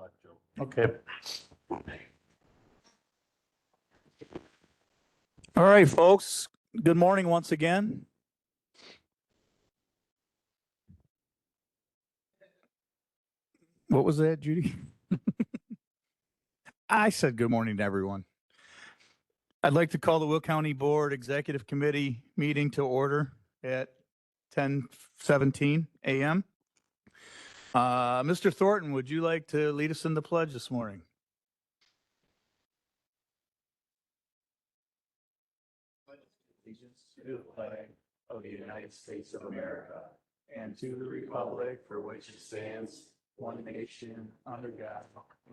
luck, Joe. Okay. All right, folks. Good morning once again. What was that, Judy? I said good morning to everyone. I'd like to call the Will County Board Executive Committee meeting to order at 10:17 a.m. Mr. Thornton, would you like to lead us in the pledge this morning? Allegiance to the flag of the United States of America and to the republic for which it stands, one nation, under God,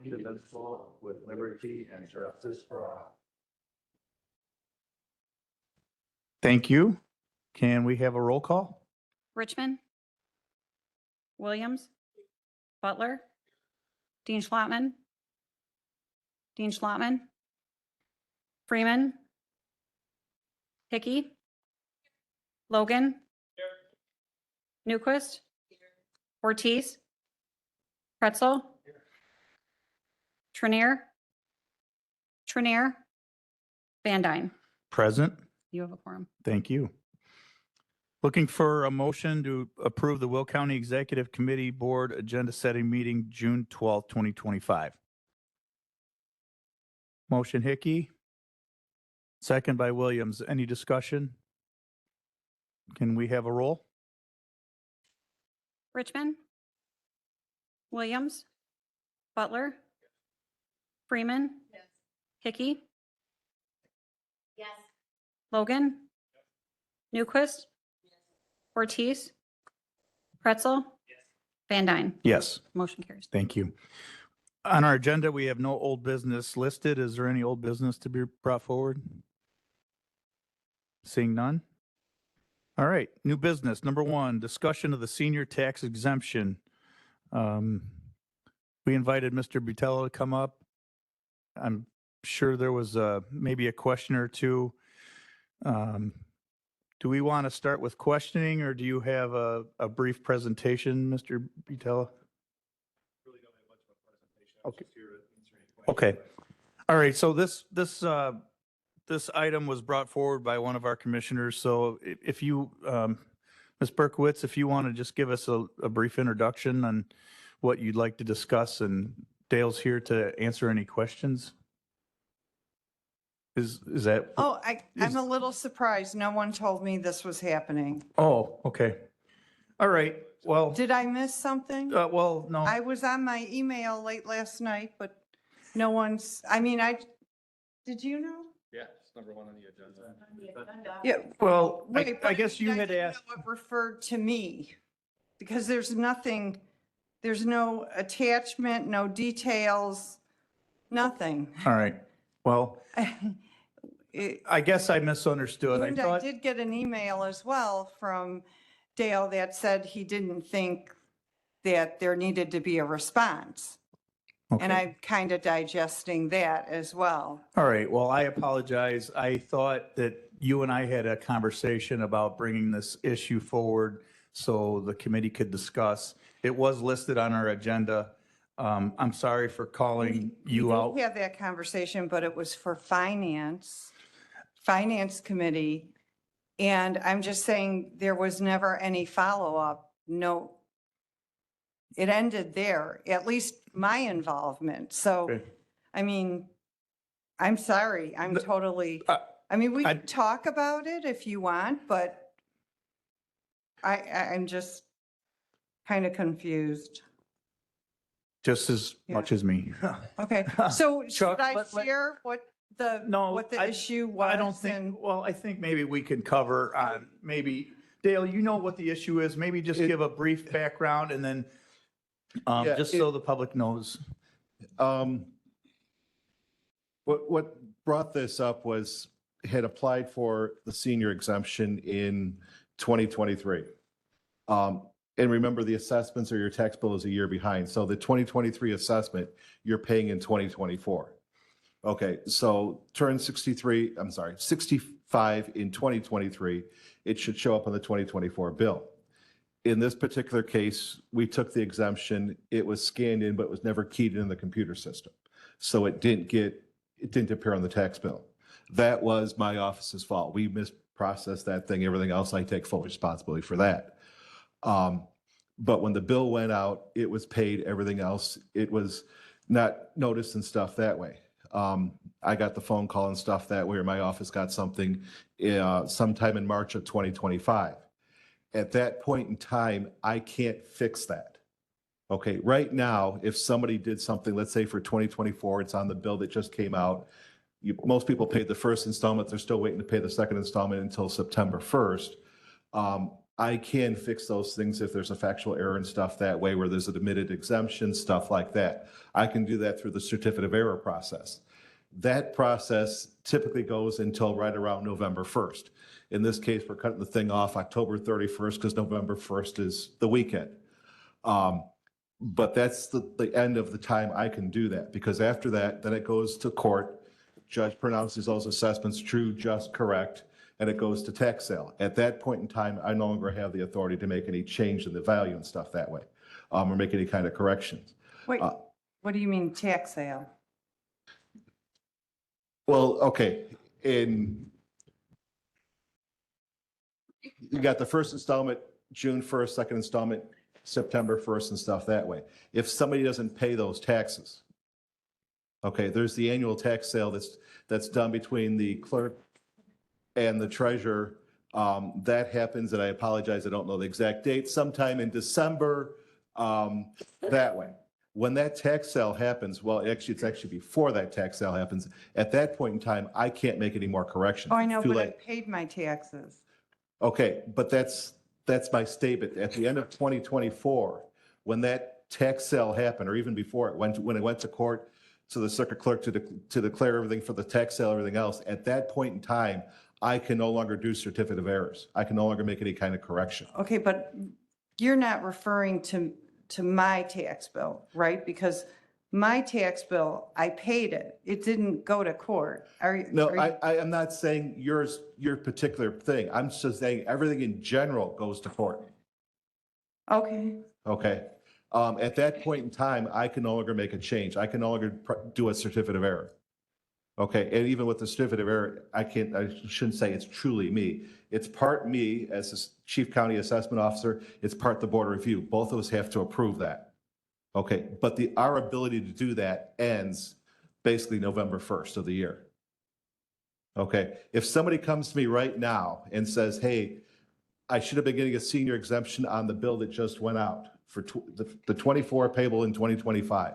indivisible, with liberty and justice for all. Thank you. Can we have a roll call? Richmond. Williams. Butler. Dean Schlotman. Dean Schlotman. Freeman. Hickey. Logan. Newquist. Ortiz. Pretzel. Trinier. Van Dyne. Present. You have a quorum. Thank you. Looking for a motion to approve the Will County Executive Committee Board Agenda Setting Meeting, June 12th, 2025. Motion Hickey. Second by Williams. Any discussion? Can we have a roll? Richmond. Williams. Butler. Freeman. Hickey. Yes. Logan. Newquist. Ortiz. Pretzel. Van Dyne. Yes. Motion carries. Thank you. On our agenda, we have no old business listed. Is there any old business to be brought forward? Seeing none? All right, new business. Number one, discussion of the senior tax exemption. We invited Mr. Butella to come up. I'm sure there was maybe a question or two. Do we want to start with questioning, or do you have a brief presentation, Mr. Butella? Really don't have much of a presentation. Okay. Just here to answer any questions. Okay. All right, so this item was brought forward by one of our commissioners. So if you, Ms. Berkowitz, if you want to just give us a brief introduction on what you'd like to discuss, and Dale's here to answer any questions. Is that? Oh, I'm a little surprised. No one told me this was happening. Oh, okay. All right. Well, Did I miss something? well, no. I was on my email late last night, but no one's, did you know? Yeah, it's number one on the agenda. Yeah. Well, Wait, I but guess you had didn't asked. know It referred to me because there's nothing, there's no attachment, no details, nothing. All right. Well, It- I guess I misunderstood. I And I thought, did get an email as well from Dale that said he didn't think that there needed to be a response. And okay. I'm kind of digesting that as well. All right. Well, I apologize. I thought that you and I had a conversation about bringing this issue forward so the committee could discuss. It was listed on our agenda. I'm sorry for calling you out. We did have that conversation, but it was for finance committee. And I'm just saying there was never any follow-up. No. It ended there, at least my involvement. So, Okay. I'm sorry. I'm The- totally, Uh, we I- can talk about it if you want, but I'm just kind of confused. Just as Yeah. much as me. Okay, so should Chuck, I let- share what the, No, what the I- issue was? I don't think, and- well, I think maybe we can cover on maybe, Dale, you know what the issue is. Maybe just give a brief background and then Yeah, just so the public knows. What brought this up was, had applied for the senior exemption in 2023. And remember, the assessments or your tax bill is a year behind. So the 2023 assessment, you're paying in 2024. Okay, so turn 65 in 2023, it should show up on the 2024 bill. In this particular case, we took the exemption, it was scanned in, but was never keyed in the computer system. So it didn't appear on the tax bill. That was my office's fault. We misprocessed that thing, everything else, I take full responsibility for that. But when the bill went out, it was paid, everything else, it was not noticed and stuff that way. I got the phone call and stuff that way, or my office got something sometime in March of 2025. At that point in time, I can't fix that. Okay, right now, if somebody did something, let's say for 2024, it's on the bill that just came out. Most people paid the first installment, they're still waiting to pay the second installment until September 1st. I can fix those things if there's a factual error and stuff that way, where there's an admitted exemption, stuff like that. I can do that through the certificate of error process. That process typically goes until right around November 1st. In this case, we're cutting the thing off October 31st because November 1st is the weekend. But that's the end of the time I can do that, because after that, then it goes to court. Judge pronounces those assessments true, just, correct, and it goes to tax sale. At that point in time, I no longer have the authority to make any change in the value and stuff that way, or make any kind of corrections. Wait, what do you mean tax sale? Well, okay, you got the first installment, June 1st, second installment, September 1st and stuff that way. If somebody doesn't pay those taxes, okay, there's the annual tax sale that's done between the clerk and the treasurer. That happens, and I apologize, I don't know the exact date, sometime in December, that way. When that tax sale happens, well, actually, it's actually before that tax sale happens. At that point in time, I can't make any more corrections. Oh, I know, Too but I late. paid my taxes. Okay, but that's my statement. At the end of 2024, when that tax sale happened, or even before it went, when it went to court, to the circuit clerk to declare everything for the tax sale, everything else, at that point in time, I can no longer do certificate of errors. I can no longer make any kind of correction. Okay, but you're not referring to my tax bill, right? Because my tax bill, I paid it. It didn't go to court. No, I am not saying your particular thing. I'm just saying everything in general goes to court. Okay, Okay. At that point in time, I can no longer make a change. I can no longer do a certificate of error. Okay, and even with the certificate of error, I shouldn't say it's truly me. It's part me as a chief county assessment officer. It's part the board of review. Both of us have to approve that. Okay, but our ability to do that ends basically November 1st of the year. Okay, if somebody comes to me right now and says, hey, I should have been getting a senior exemption on the bill that just went out for the 24 payable in 2025.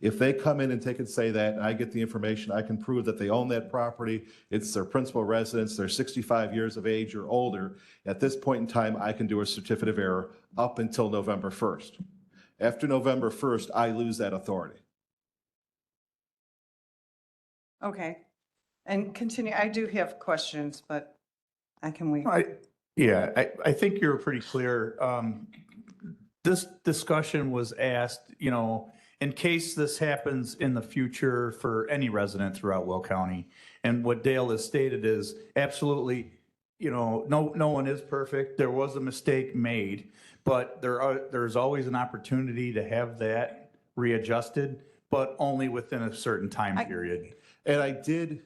If they come in and take and say that, and I get the information, I can prove that they own that property, it's their principal residence, they're 65 years of age or older. At this point in time, I can do a certificate of error up until November 1st. After November 1st, I lose that authority. okay. And continue, I do have questions, but I can wait. I think you're pretty clear. This discussion was asked, in case this happens in the future for any resident throughout Will County. And what Dale has stated is absolutely, no one is perfect. There was a mistake made, but there's always an opportunity to have that readjusted, but only within a certain time period. And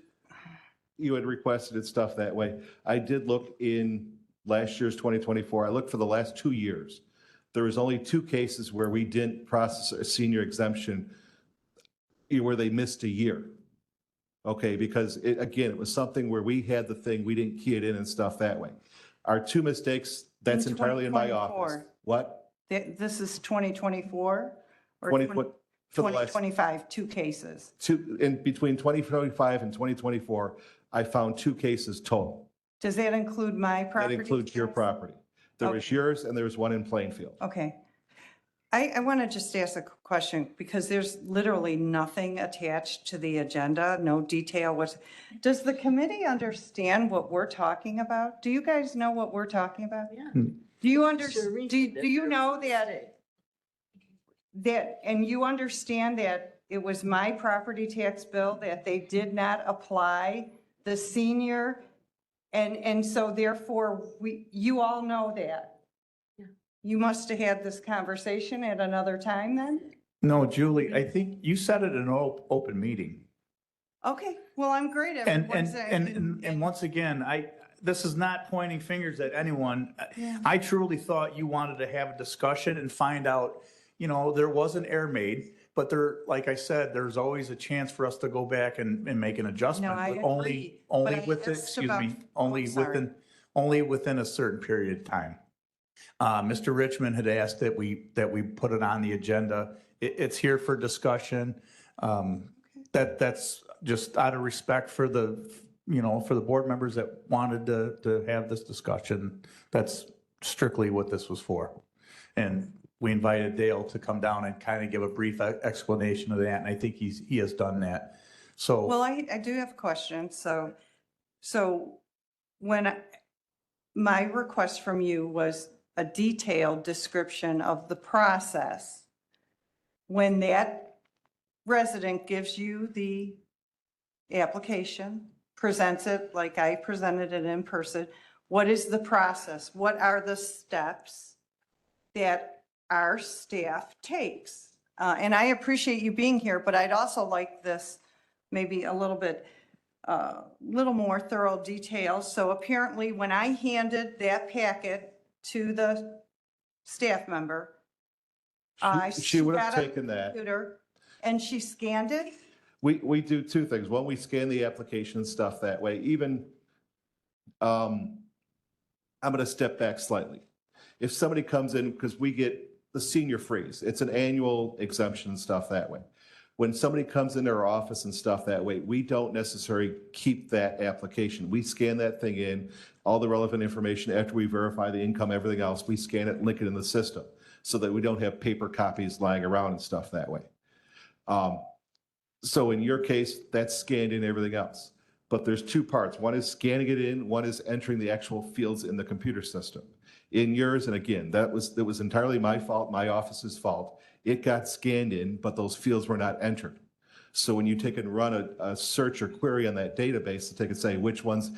you had requested it stuff that way. I did look in last year's 2024. I looked for the last 2 years. There was only 2 cases where we didn't process a senior exemption where they missed a year. Okay, because it was something where we had the thing, we didn't key it in and stuff that way. Our 2 mistakes, that's In entirely in my 2024. office. What? This is 2024 or 2025, 2 cases? in between 2025 and 2024, I found 2 cases total. Does that include my That property? includes your tax? property. There was Okay. yours and there was one in Plainfield. Okay. I want to just ask a question because there's literally nothing attached to the agenda, no detail. Does the committee understand what we're talking about? Do you guys know what we're talking about? Yeah. Do you Sure, understand, read do it. you know and you understand that it was my property tax bill that they did not apply the senior? And so therefore, you all know that. Yeah. You must have had this conversation at another time then? No, Julie, I think you said it in an open meeting. Okay, well, I'm great. And, Everyone's and once again, this is not pointing fingers at anyone. Yeah. I truly thought you wanted to have a discussion and find out, there was an error made, but there, like I said, there's always a chance for us to go back and make an adjustment. I but agree, Only but I within, asked excuse about- me, only I'm sorry. within a certain period of time. Mr. Richmond had asked that we put it on the agenda. It's here for discussion. That's just out of respect for for the board members that wanted to have this discussion. That's strictly what this was for. And we invited Dale to come down and kind of give a brief explanation of that, and I think he has done that. So, Well, I do have a question. So when my request from you was a detailed description of the process, when that resident gives you the application, presents it like I presented it in person, what is the process? What are the steps that our staff takes? And I appreciate you being here, but I'd also like this maybe a little bit, little more thorough details. So apparently when I handed that packet to the staff member, She would have got a taken that. computer and she scanned it. We do two things. One, we scan the application and stuff that way. Even, I'm going to step back slightly. If somebody comes in, because we get the senior freeze, it's an annual exemption and stuff that way. When somebody comes into our office and stuff that way, we don't necessarily keep that application. We scan that thing in, all the relevant information after we verify the income, everything else, we scan it and link it in the system so that we don't have paper copies lying around and stuff that way. So in your case, that's scanned in everything else. But there's two parts. One is scanning it in, one is entering the actual fields in the computer system. In yours, and again, that was entirely my fault, my office's fault. It got scanned in, but those fields were not entered. So when you take and run a search or query on that database to take and say which ones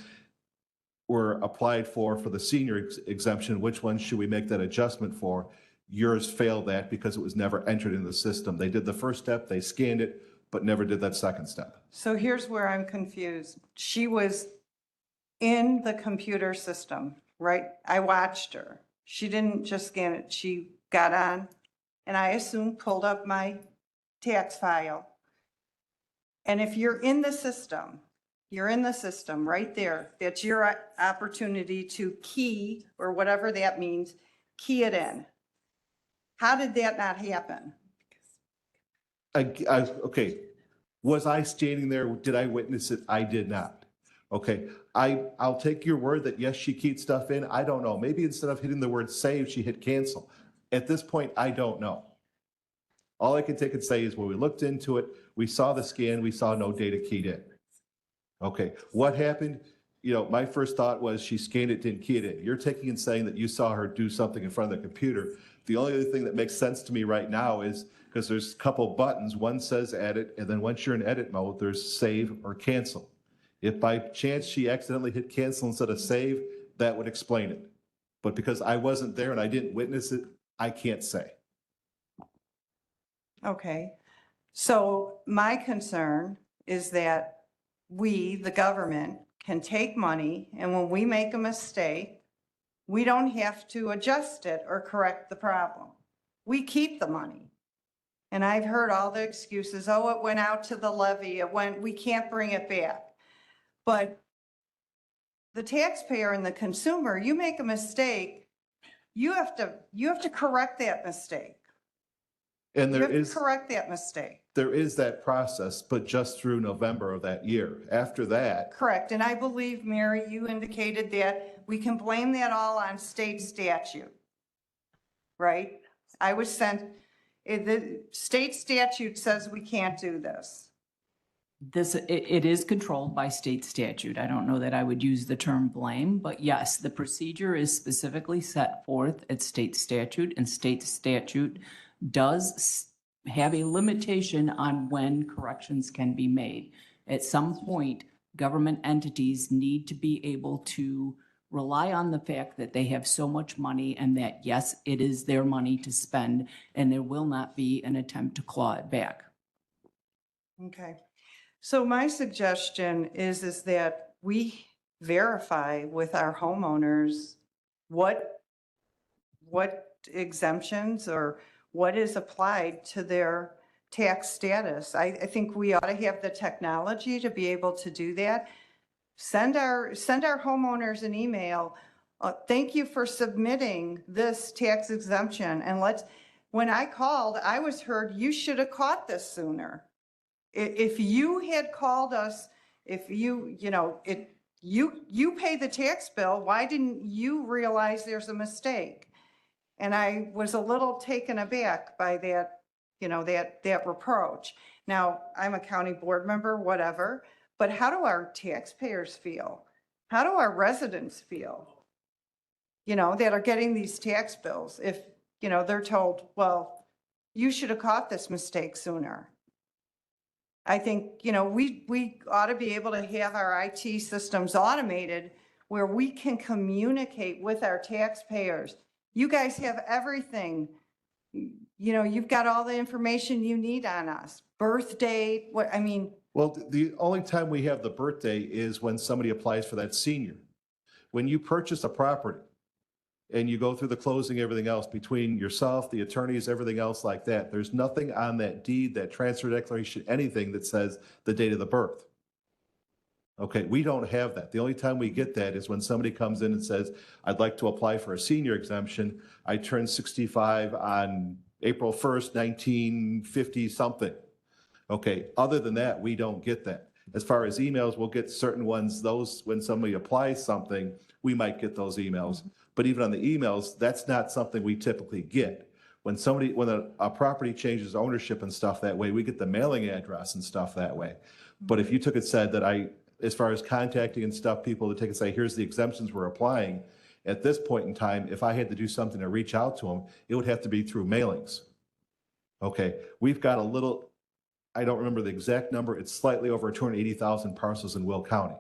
were applied for the senior exemption, which ones should we make that adjustment for, yours failed that because it was never entered in the system. They did the first step, they scanned it, but never did that second step. So here's where I'm confused. She was in the computer system, right? I watched her. She didn't just scan it. She got on and I assume pulled up my tax file. And if you're in the system right there. That's your opportunity to key, or whatever that means, key it in. How did that not happen? Okay, was I standing there? Did I witness it? I did not. Okay, I'll take your word that yes, she keyed stuff in. I don't know. Maybe instead of hitting the word save, she hit cancel. At this point, I don't know. All I can take and say is when we looked into it, we saw the scan, we saw no data keyed in. Okay, what happened? My first thought was she scanned it, didn't key it in. You're taking and saying that you saw her do something in front of the computer. The only other thing that makes sense to me right now is because there's a couple buttons. One says edit, and then once you're in edit mode, there's save or cancel. If by chance she accidentally hit cancel instead of save, that would explain it. But because I wasn't there and I didn't witness it, I can't say. Okay, so my concern is that we, the government, can take money, and when we make a mistake, we don't have to adjust it or correct the problem. We keep the money. And I've heard all the excuses, oh, it went out to the levy, we can't bring it back. But the taxpayer and the consumer, you make a mistake, you have to correct that mistake. And You have to correct that mistake. there is that process, but just through November of that year. After that, Correct. And I believe, Mary, you indicated that we can blame that all on state statute, right? I was sent, the state statute says we can't do this. It is controlled by state statute. I don't know that I would use the term blame, but yes, the procedure is specifically set forth at state statute, and state statute does have a limitation on when corrections can be made. At some point, government entities need to be able to rely on the fact that they have so much money and that, yes, it is their money to spend, and there will not be an attempt to claw it back. Okay. So my suggestion is that we verify with our homeowners what exemptions or what is applied to their tax status. I think we ought to have the technology to be able to do that. Send our homeowners an email. Thank you for submitting this tax exemption. And when I called, I was heard, you should have caught this sooner. If you had called us, if you pay the tax bill, why didn't you realize there's a mistake? And I was a little taken aback by that, that reproach. Now, I'm a county board member, whatever, but how do our taxpayers feel? How do our residents feel? That are getting these tax bills if, they're told, well, you should have caught this mistake sooner. I think, we ought to be able to have our IT systems automated where we can communicate with our taxpayers. You guys have everything. You've got all the information you need on us. Birth date, Well, the only time we have the birthday is when somebody applies for that senior. When you purchase a property and you go through the closing, everything else between yourself, the attorneys, everything else like that, there's nothing on that deed, that transfer declaration, anything that says the date of the birth. Okay, we don't have that. The only time we get that is when somebody comes in and says, I'd like to apply for a senior exemption. I turned 65 on April 1st, 1950 something. Okay, other than that, we don't get that. As far as emails, we'll get certain ones, those when somebody applies something, we might get those emails. But even on the emails, that's not something we typically get. When a property changes ownership and stuff that way, we get the mailing address and stuff that way. But if you took it said that as far as contacting and stuff, people to take and say, here's the exemptions we're applying. At this point in time, if I had to do something to reach out to them, it would have to be through mailings. Okay, we've got I don't remember the exact number. It's slightly over 280,000 parcels in Will County.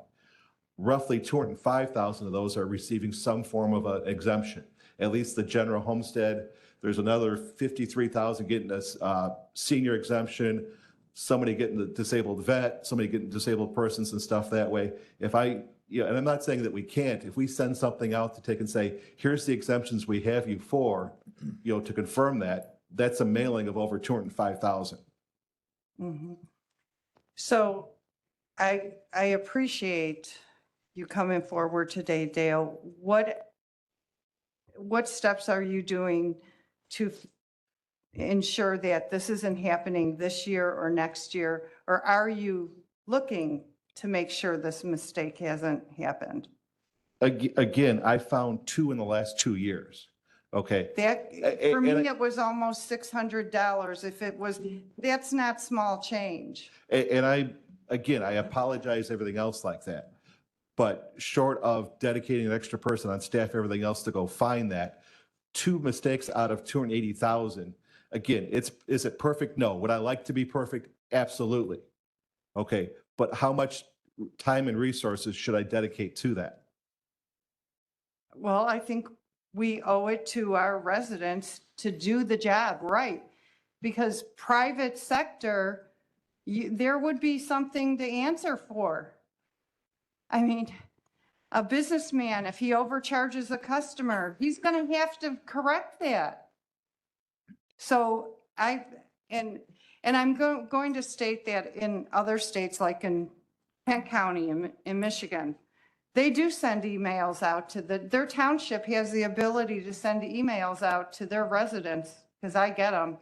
Roughly 205,000 of those are receiving some form of an exemption, at least the general homestead. There's another 53,000 getting a senior exemption, somebody getting the disabled vet, somebody getting disabled persons and stuff that way. And I'm not saying that we can't. If we send something out to take and say, here's the exemptions we have you for, to confirm that, that's a mailing of over 205,000. Mm-hmm. So I appreciate you coming forward today, Dale. What steps are you doing to ensure that this isn't happening this year or next year? Or are you looking to make sure this mistake hasn't happened? Again, I found 2 in the last 2 years. Okay. For me, it was almost $600. That's not small change. And I apologize, everything else like that. But short of dedicating an extra person on staff, everything else to go find that, 2 mistakes out of 280,000. Again, is it perfect? No. Would I like to be perfect? Absolutely. Okay. But how much time and resources should I dedicate to that? Well, I think we owe it to our residents to do the job right. Because private sector, there would be something to answer for. I mean, a businessman, if he overcharges a customer, he's going to have to correct that. So I'm going to state that in other states, like in Kent County in Michigan, they do send emails out to their township has the ability to send emails out to their residents, because I get them.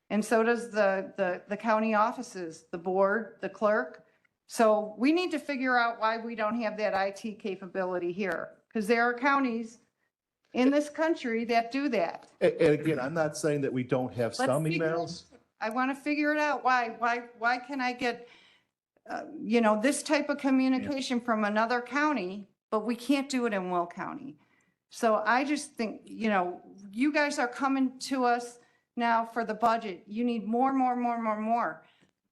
And so does the county offices, the board, the clerk. So we need to figure out why we don't have that IT capability here, because there are counties in this country that do that. And again, I'm not saying that we don't have some emails. I want to figure it out. Why can I get, this type of communication from another county, but we can't do it in Will County? So I just think, you guys are coming to us now for the budget. You need more.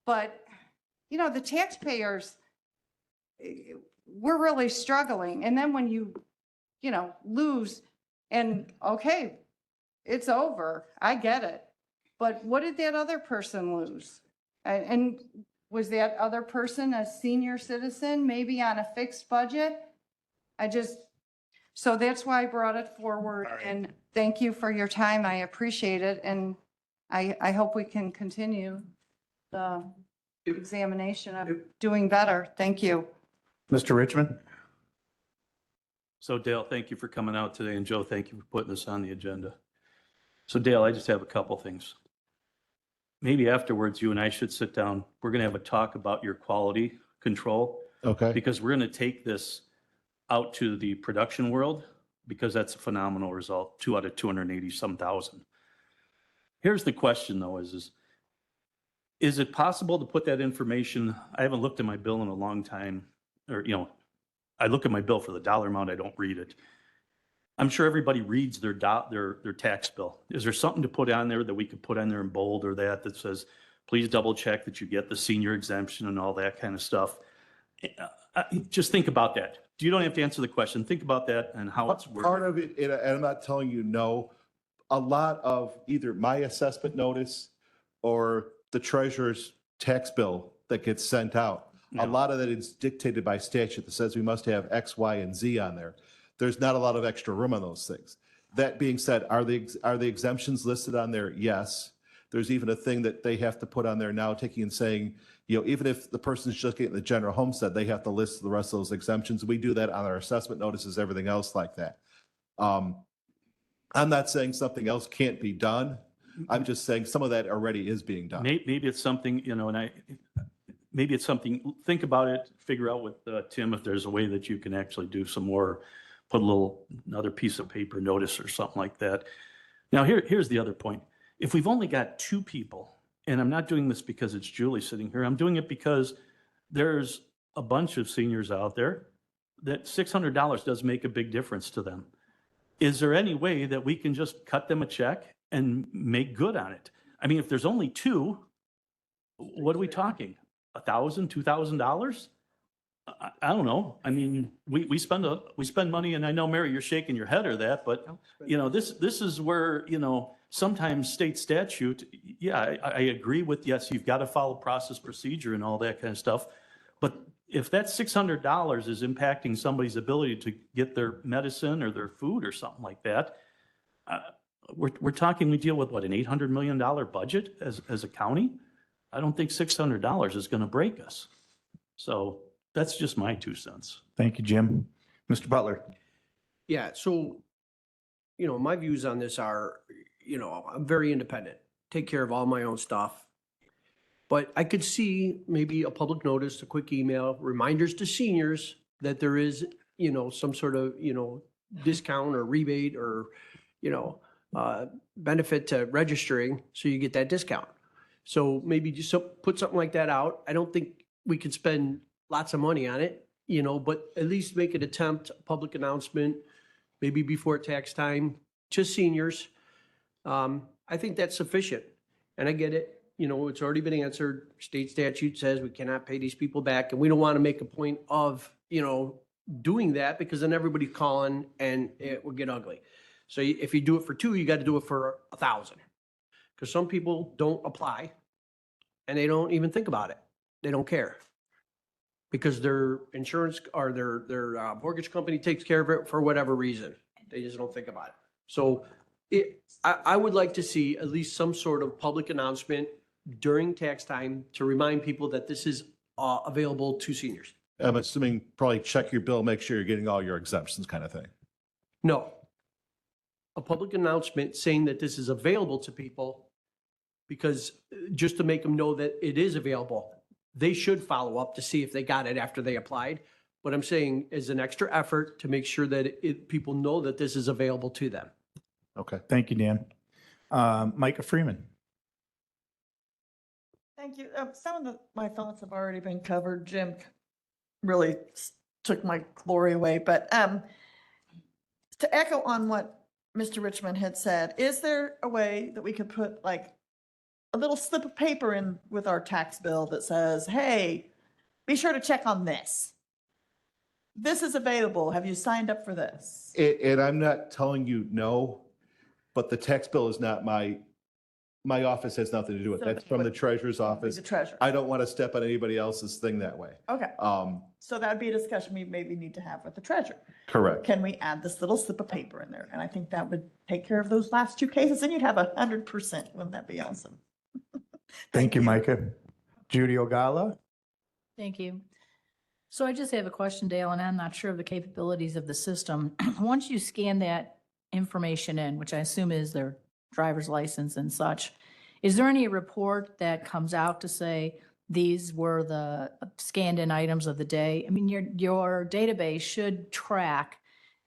But, the taxpayers, we're really struggling. And then when you lose. And okay, it's over. I get it. But what did that other person lose? And was that other person a senior citizen, maybe on a fixed budget? So that's why I brought it forward, and thank you for your time. I appreciate it, and I hope we can continue the examination of doing better. Thank you. Mr. Richmond? So Dale, thank you for coming out today, and Joe, thank you for putting this on the agenda. So Dale, I just have a couple things. Maybe afterwards, you and I should sit down. We're going to have a talk about your quality control, Okay. because we're going to take this out to the production world, because that's a phenomenal result, 2 out of 280 some thousand. Here's the question though, is it possible to put that information? I haven't looked at my bill in a long time, or, I look at my bill for the dollar amount, I don't read it. I'm sure everybody reads their tax bill. Is there something to put on there that we could put on there in bold, or that says, please double check that you get the senior exemption and all that kind of stuff? Just think about that. You don't have to answer the question. Think about that and how it's Part worded. of it, and I'm not telling you no, a lot of either my assessment notice or the treasurer's tax bill that gets sent out, Yeah. a lot of that is dictated by statute that says we must have X, Y, and Z on there. There's not a lot of extra room on those things. That being said, are the exemptions listed on there? Yes. There's even a thing that they have to put on there now, taking and saying, even if the person's just getting the general homestead, they have to list the rest of those exemptions. We do that on our assessment notices, everything else like that. I'm not saying something else can't be done. I'm just saying some of that already is being done. Maybe it's something, maybe it's something, think about it, figure out with Tim if there's a way that you can actually do some more, put another piece of paper notice or something like that. Now, here's the other point. If we've only got 2 people, and I'm not doing this because it's Julie sitting here, I'm doing it because there's a bunch of seniors out there that $600 does make a big difference to them. Is there any way that we can just cut them a check and make good on it? I mean, if there's only 2, what are we talking? $1,000, $2,000? I don't know. I mean, we spend money, and I know, Mary, you're shaking your head or that, but this is where, sometimes state statute, yeah, I agree with, yes, you've got to follow process procedure and all that kind of stuff. But if that $600 is impacting somebody's ability to get their medicine or their food or something like that, we're talking, we deal with what, an $800 million budget as a county? I don't think $600 is going to break us. So that's just my 2 cents. Thank you, Jim. Mr. Butler? Yeah, so, my views on this are, I'm very independent, take care of all my own stuff. But I could see maybe a public notice, a quick email, reminders to seniors that there is, some sort of, discount or rebate or, benefit to registering, so you get that discount. So maybe just put something like that out. I don't think we could spend lots of money on it, but at least make an attempt, a public announcement, maybe before tax time, to seniors. I think that's sufficient. And I get it, it's already been answered. State statute says we cannot pay these people back, and we don't want to make a point of, doing that, because then everybody's calling and it will get ugly. So if you do it for 2, you got to do it for 1,000. Because some people don't apply and they don't even think about it. They don't care. Because their insurance or their mortgage company takes care of it for whatever reason. They just don't think about it. So I would like to see at least some sort of public announcement during tax time to remind people that this is available to seniors. I'm assuming probably check your bill, make sure you're getting all your exemptions kind of thing. No. A public announcement saying that this is available to people, because just to make them know that it is available. They should follow up to see if they got it after they applied. But I'm saying is an extra effort to make sure that people know that this is available to them. Okay. Thank you, Dan. Micah Freeman? Thank you. Some of my thoughts have already been covered. Jim really took my glory away. But to echo on what Mr. Richmond had said, is there a way that we could put like a little slip of paper in with our tax bill that says, hey, be sure to check on this? this is available. Have you signed up for this? And I'm not telling you no, but the tax bill is not my office has nothing to do with it. That's from the treasurer's office. The treasurer. I don't want to step on anybody else's thing that way. Okay, Um, so that'd be a discussion we maybe need to have with the treasurer. correct. Can we add this little slip of paper in there? And I think that would take care of those last two cases, and you'd have 100%. Wouldn't that be awesome? Thank you, Micah. Judy Ogala? Thank you. So I just have a question, Dale, and I'm not sure of the capabilities of the system. Once you scan that information in, which I assume is their driver's license and such, is there any report that comes out to say these were the scanned in items of the day? I mean, your database should track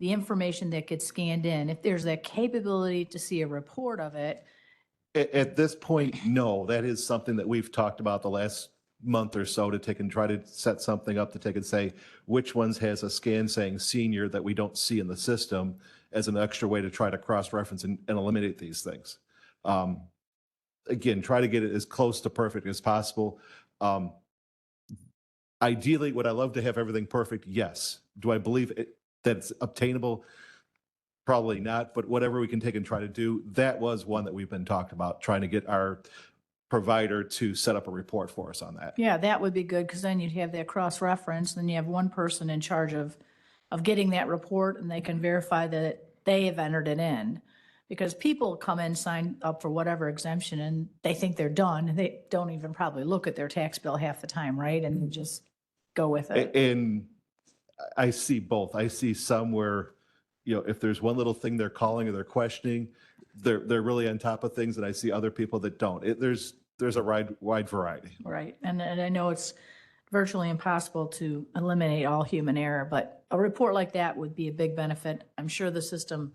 the information that gets scanned in. If there's a capability to see a report of it, At this point, no, that is something that we've talked about the last month or so to take and try to set something up to take and say which ones has a scan saying senior that we don't see in the system as an extra way to try to cross-reference and eliminate these things. Again, try to get it as close to perfect as possible. Ideally, would I love to have everything perfect? Yes. Do I believe that it's obtainable? Probably not, but whatever we can take and try to do, that was one that we've been talking about, trying to get our provider to set up a report for us on that. yeah, that would be good, because then you'd have that cross-reference, then you have one person in charge of getting that report, and they can verify that they have entered it in. Because people come in, sign up for whatever exemption, and they think they're done, and they don't even probably look at their tax bill half the time, right? And they just go with it. And I see both. I see some where, if there's one little thing they're calling or they're questioning, they're really on top of things, and I see other people that don't. There's a wide variety. Right, and I know it's virtually impossible to eliminate all human error, but a report like that would be a big benefit. I'm sure the system,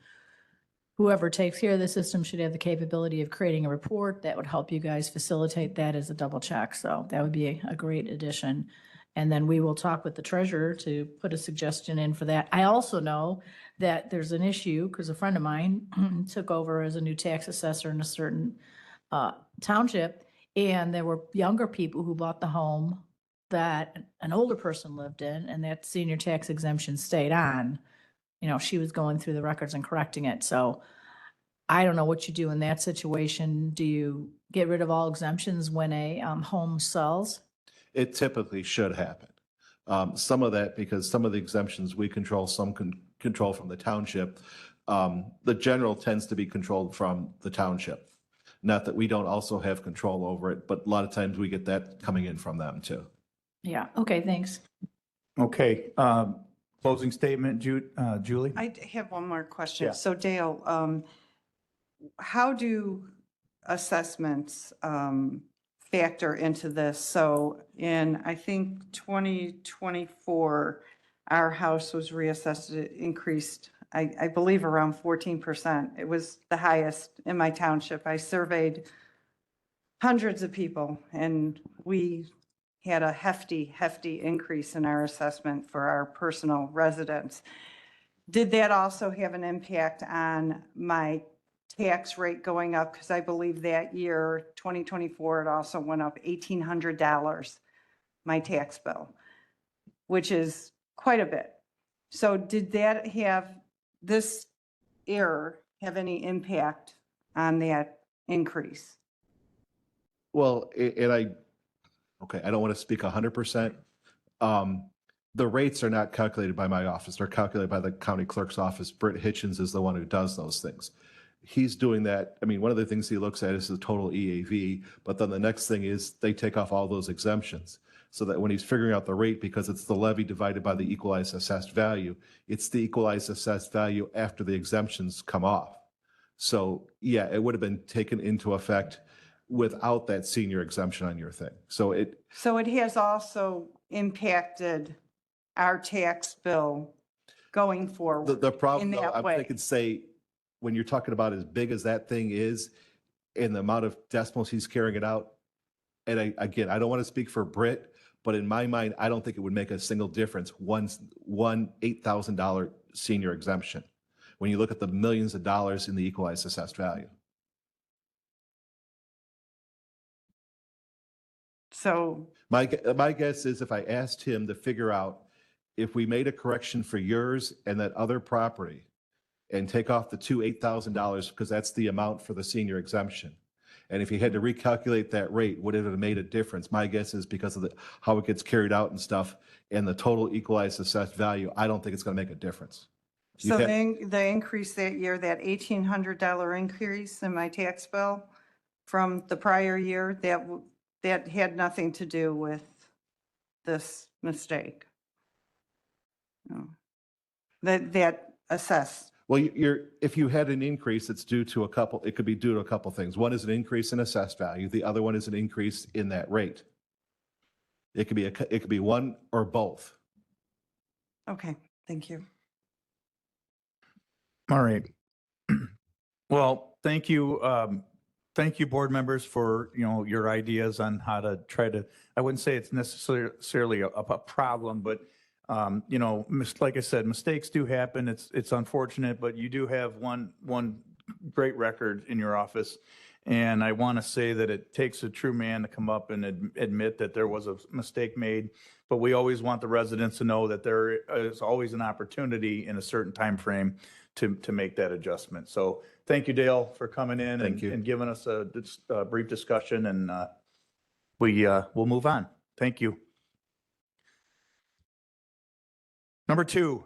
whoever takes care of the system should have the capability of creating a report that would help you guys facilitate that as a double check. So that would be a great addition. And then we will talk with the treasurer to put a suggestion in for that. I also know that there's an issue, because a friend of mine took over as a new tax assessor in a certain township, and there were younger people who bought the home that an older person lived in, and that senior tax exemption stayed on. She was going through the records and correcting it. So I don't know what you do in that situation. Do you get rid of all exemptions when a home sells? It typically should happen. Some of that, because some of the exemptions we control, some control from the township. The general tends to be controlled from the township. Not that we don't also have control over it, but a lot of times we get that coming in from them too. Yeah, okay, thanks. Okay, closing statement, Julie? I have one more question. Yeah. So Dale, how do assessments factor into this? So in, I think, 2024, our house was reassessed, it increased, I believe, around 14%. It was the highest in my township. I surveyed hundreds of people, and we had a hefty increase in our assessment for our personal residence. Did that also have an impact on my tax rate going up? Because I believe that year, 2024, it also went up $1,800, my tax bill, which is quite a bit. So did that have, this error have any impact on that increase? Well, I don't want to speak 100%. The rates are not calculated by my office. They're calculated by the county clerk's office. Britt Hitchens is the one who does those things. He's doing that. I mean, one of the things he looks at is the total EAV, but then the next thing is they take off all those exemptions. So that when he's figuring out the rate, because it's the levy divided by the equalized assessed value, it's the equalized assessed value after the exemptions come off. So yeah, it would have been taken into effect without that senior exemption on your thing. So it has also impacted our tax bill going forward. the problem, in though, that I'm way. thinking, say, when you're talking about as big as that thing is and the amount of decimals he's carrying it out, and again, I don't want to speak for Britt, but in my mind, I don't think it would make a single difference, one $8,000 senior exemption, when you look at the millions of dollars in the equalized assessed value. So My guess is if I asked him to figure out if we made a correction for yours and that other property and take off the two $8,000, because that's the amount for the senior exemption. And if you had to recalculate that rate, would it have made a difference? My guess is because of how it gets carried out and stuff and the total equalized assessed value, I don't think it's going to make a difference. So You've had- the increase that year, that $1,800 increase in my tax bill from the prior year, that had nothing to do with this mistake. No. That assessed. Well, if you had an increase, it's due to it could be due to a couple things. One is an increase in assessed value. The other one is an increase in that rate. It could be one or both. Okay, thank you. All right. Well, thank you. Thank you, board members, for, your ideas on how to try to, I wouldn't say it's necessarily a problem, but, like I said, mistakes do happen. It's unfortunate, but you do have one great record in your office. And I want to say that it takes a true man to come up and admit that there was a mistake made. But we always want the residents to know that there is always an opportunity in a certain time frame to make that adjustment. So thank you, Dale, for coming in and giving us a brief discussion, and we'll move on. Thank you. Number 2,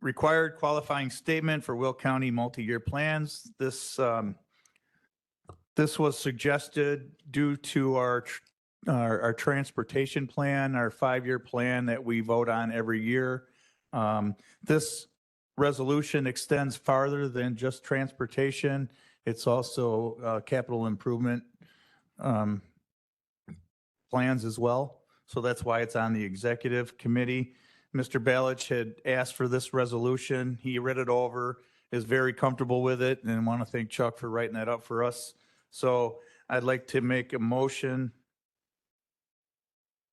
required qualifying statement for Will County multi-year plans. This was suggested due to our transportation plan, our 5-year plan that we vote on every year. This resolution extends farther than just transportation. It's also capital improvement plans as well. So that's why it's on the executive committee. Mr. Balich had asked for this resolution. He read it over, is very comfortable with it, and I want to thank Chuck for writing that up for us. So I'd like to make a motion.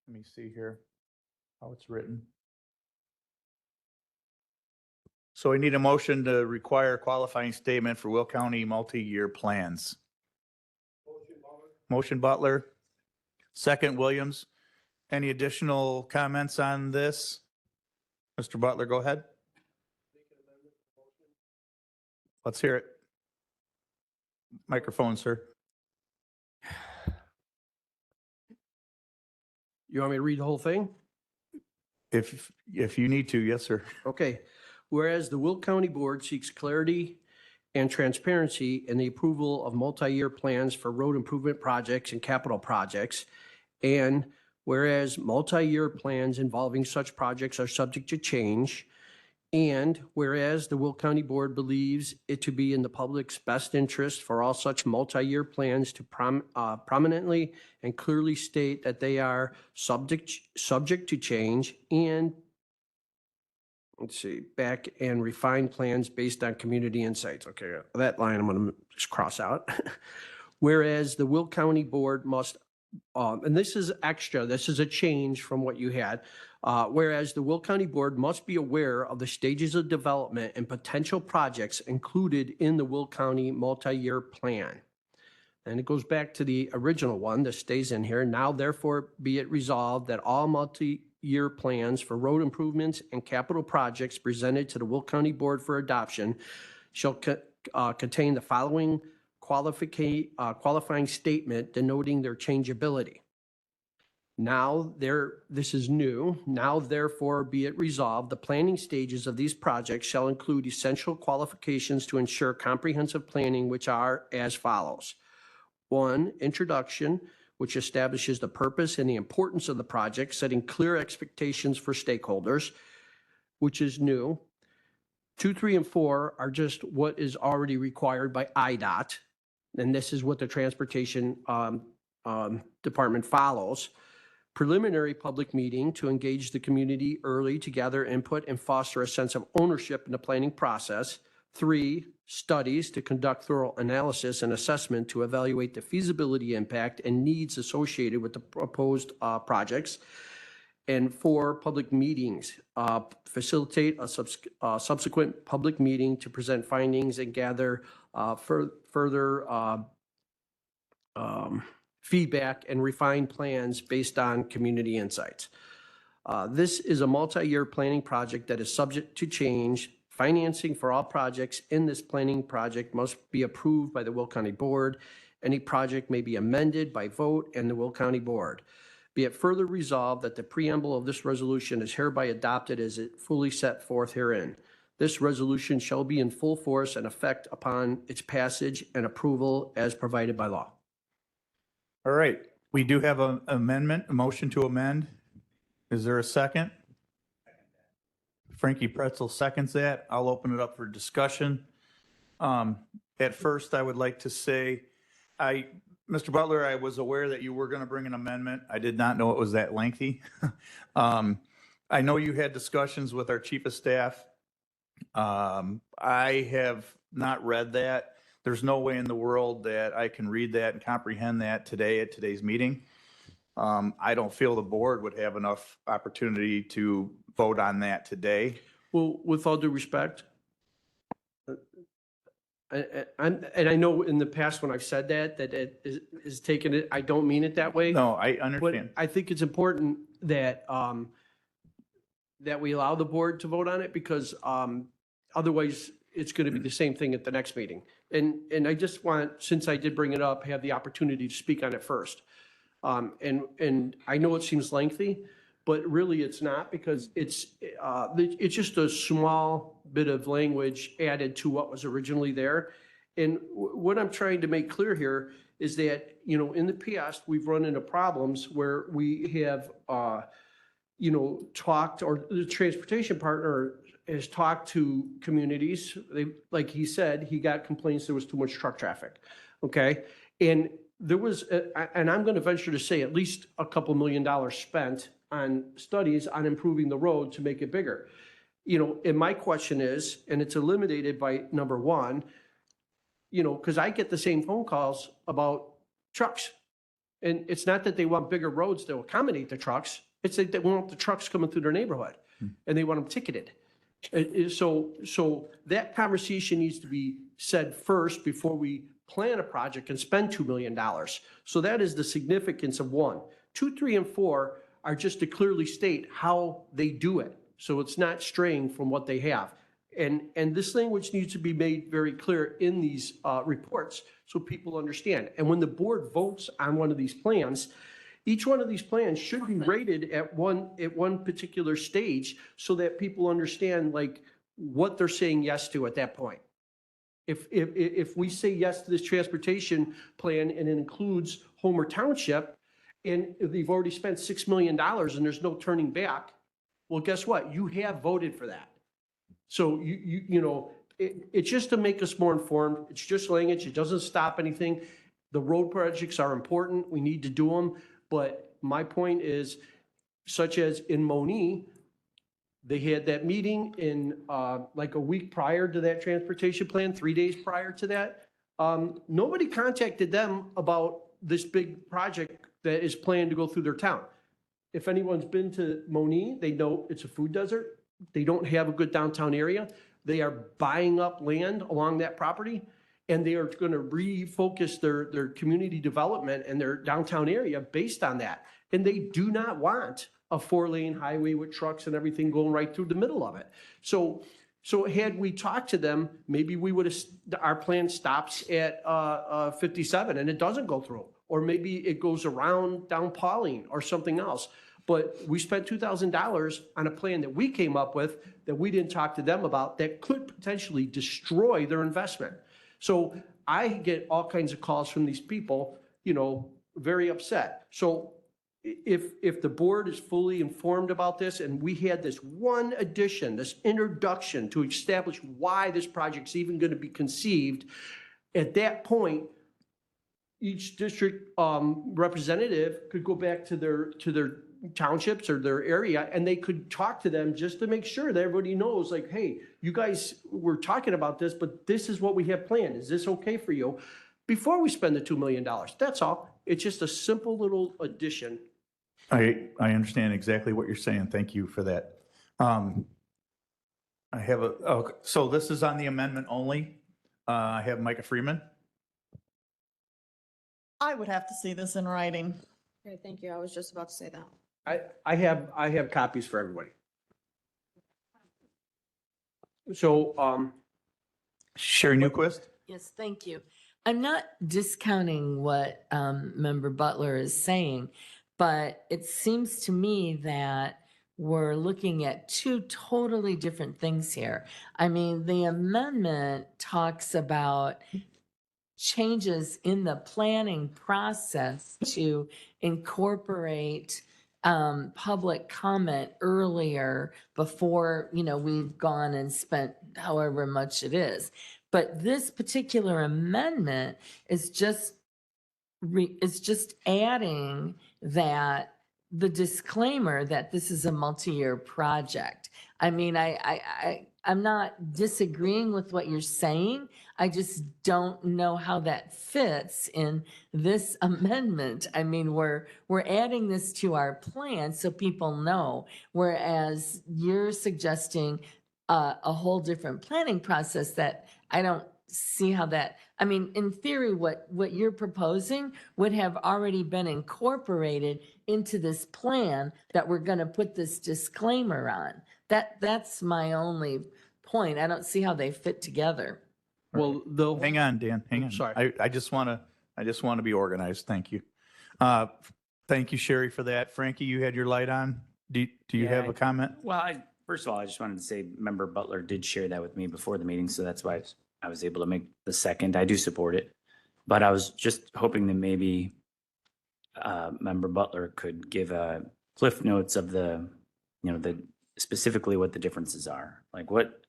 Let me see here how it's written. So we need a motion to require qualifying statement for Will County multi-year plans. Motion Butler. Second Williams. Any additional comments on this? Mr. Butler, go ahead. Let's hear it. Microphone, sir. You want me to read the whole thing? If you need to, yes, sir. Okay. Whereas the Will County Board seeks clarity and transparency in the approval of multi-year plans for road improvement projects and capital projects, and whereas multi-year plans involving such projects are subject to change, and whereas the Will County Board believes it to be in the public's best interest for all such multi-year plans to prominently and clearly state that they are subject to change, and back and refine plans based on community insights. Okay, that line I'm going to just cross out. Whereas the Will County Board must, and this is extra, this is a change from what you had. Whereas the Will County Board must be aware of the stages of development and potential projects included in the Will County multi-year plan. And it goes back to the original one that stays in here. Now, therefore, be it resolved that all multi-year plans for road improvements and capital projects presented to the Will County Board for adoption shall contain the following qualifying statement denoting their changeability. Now, this is new. Now, therefore, be it resolved, the planning stages of these projects shall include essential qualifications to ensure comprehensive planning, which are as follows. 1, introduction, which establishes the purpose and the importance of the project, setting clear expectations for stakeholders, which is new. 2, 3, and 4 are just what is already required by IDOT, and this is what the Transportation Department follows. Preliminary public meeting to engage the community early to gather input and foster a sense of ownership in the planning process. 3, studies to conduct thorough analysis and assessment to evaluate the feasibility impact and needs associated with the proposed projects. And 4, public meetings, facilitate a subsequent public meeting to present findings and gather further feedback and refine plans based on community insights. This is a multi-year planning project that is subject to change. Financing for all projects in this planning project must be approved by the Will County Board. Any project may be amended by vote and the Will County Board. Be it further resolved that the preamble of this resolution is hereby adopted as it fully set forth herein. This resolution shall be in full force and effect upon its passage and approval as provided by law. All right, we do have an amendment, a motion to amend. Is there a second? Frankie Pretzel seconds that. I'll open it up for discussion. At first, I would like to say, Mr. Butler, I was aware that you were going to bring an amendment. I did not know it was that lengthy. I know you had discussions with our chief of staff. I have not read that. There's no way in the world that I can read that and comprehend that today at today's meeting. I don't feel the board would have enough opportunity to vote on that today. Well, with all due respect, and I know in the past when I've said that it is taken it, I don't mean it that way. No, I But understand. I think it's important that, that we allow the board to vote on it because, otherwise it's going to be the same thing at the next meeting. And I just want, since I did bring it up, have the opportunity to speak on it first. And I know it seems lengthy, but really it's not because it's just a small bit of language added to what was originally there. And what I'm trying to make clear here is that, you know, in the past, we've run into problems where we have, you know, talked, or the transportation partner has talked to communities. They, like he said, he got complaints there was too much truck traffic. Okay. And there was, and I'm going to venture to say at least a couple $1 million spent on studies on improving the road to make it bigger. You know, and my question is, and it's eliminated by number one, you know, because I get the same phone calls about trucks. And it's not that they want bigger roads to accommodate the trucks. It's that they want the trucks coming through their neighborhood and they want them ticketed. So that conversation needs to be said first before we plan a project and spend $2 million. So that is the significance of 1. 2, 3, and 4 are just to clearly state how they do it. So it's not straying from what they have. And this language needs to be made very clear in these reports so people understand. And when the board votes on one of these plans, each one of these plans should be rated at one particular stage so that people understand like what they're saying yes to at that point. If we say yes to this transportation plan and it includes Homer Township, and they've already spent $6 million and there's no turning back, well, guess what? You have voted for that. So you know, it's just to make us more informed. It's just language. It doesn't stop anything. The road projects are important. We need to do them. But my point is, such as in Moni, they had that meeting in like a week prior to that transportation plan, 3 days prior to that. Nobody contacted them about this big project that is planned to go through their town. If anyone's been to Moni, they know it's a food desert. They don't have a good downtown area. They are buying up land along that property, and they are going to refocus their community development and their downtown area based on that. And they do not want a 4-lane highway with trucks and everything going right through the middle of it. So had we talked to them, maybe we would have, our plan stops at 57 and it doesn't go through. Or maybe it goes around down Pauline or something else. But we spent $2,000 on a plan that we came up with that we didn't talk to them about that could potentially destroy their investment. So I get all kinds of calls from these people, you know, very upset. So if the board is fully informed about this and we had this one addition, this introduction to establish why this project's even going to be conceived, at that point, each district representative could go back to their townships or their area, and they could talk to them just to make sure that everybody knows, like, hey, you guys were talking about this, but this is what we have planned. Is this okay for you? Before we spend the $2 million. That's all. It's just a simple little addition. I understand exactly what you're saying. Thank you for that. I have so this is on the amendment only. I have Micah Freeman. I would have to see this in writing. Okay, thank you. I was just about to say that. I have copies for everybody. So, Sherry Newquist? Yes, thank you. I'm not discounting what Member Butler is saying, but it seems to me that we're looking at two totally different things here. I mean, the amendment talks about changes in the planning process to incorporate public comment earlier before, we've gone and spent however much it is. But this particular amendment is just adding that the disclaimer that this is a multi-year project. I mean, I'm not disagreeing with what you're saying. I just don't know how that fits in this amendment. I mean, we're adding this to our plan so people know, whereas you're suggesting a whole different planning process that I don't see how that, I mean, in theory, what you're proposing would have already been incorporated into this plan that we're going to put this disclaimer on. That's my only point. I don't see how they fit together. well, Hang on, Dan, hang on. Sorry. I just want to be organized. Thank you. Thank you, Sherry, for that. Frankie, you had your light on. Do you have a comment? Well, first of all, I just wanted to say Member Butler did share that with me before the meeting, so that's why I was able to make the second. I do support it, but I was just hoping that maybe Member Butler could give cliff notes of the specifically what the differences are, like what,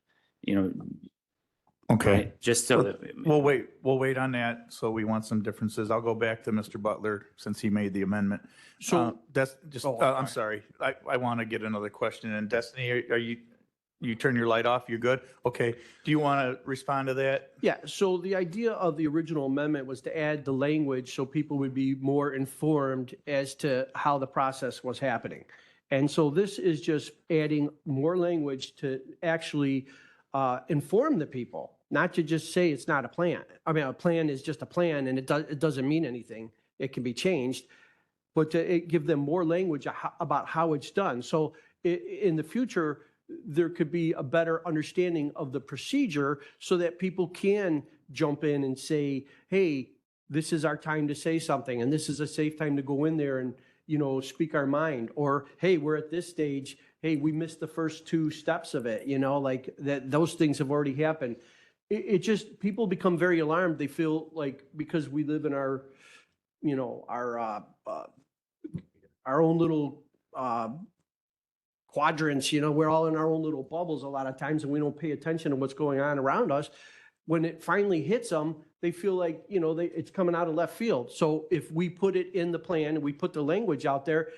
Okay. right? Just so that. We'll wait on that. So we want some differences. I'll go back to Mr. Butler since he made the amendment. So- That's just, Oh, I'm sorry. I want to get another question in. Destiny, are you turn your light off? You're good? Okay. Do you want to respond to that? yeah, so the idea of the original amendment was to add the language so people would be more informed as to how the process was happening. And so this is just adding more language to actually inform the people, not to just say it's not a plan. I mean, a plan is just a plan and it doesn't mean anything. It can be changed, but to give them more language about how it's done. So in the future, there could be a better understanding of the procedure so that people can jump in and say, hey, this is our time to say something, and this is a safe time to go in there and, speak our mind. Or, hey, we're at this stage, hey, we missed the first two steps of it, like that, those things have already happened. It just, people become very alarmed. They feel like because we live in our, our own little quadrants, we're all in our own little bubbles a lot of times and we don't pay attention to what's going on around us. When it finally hits them, they feel like, it's coming out of left field. So if we put it in the plan and we put the language out there,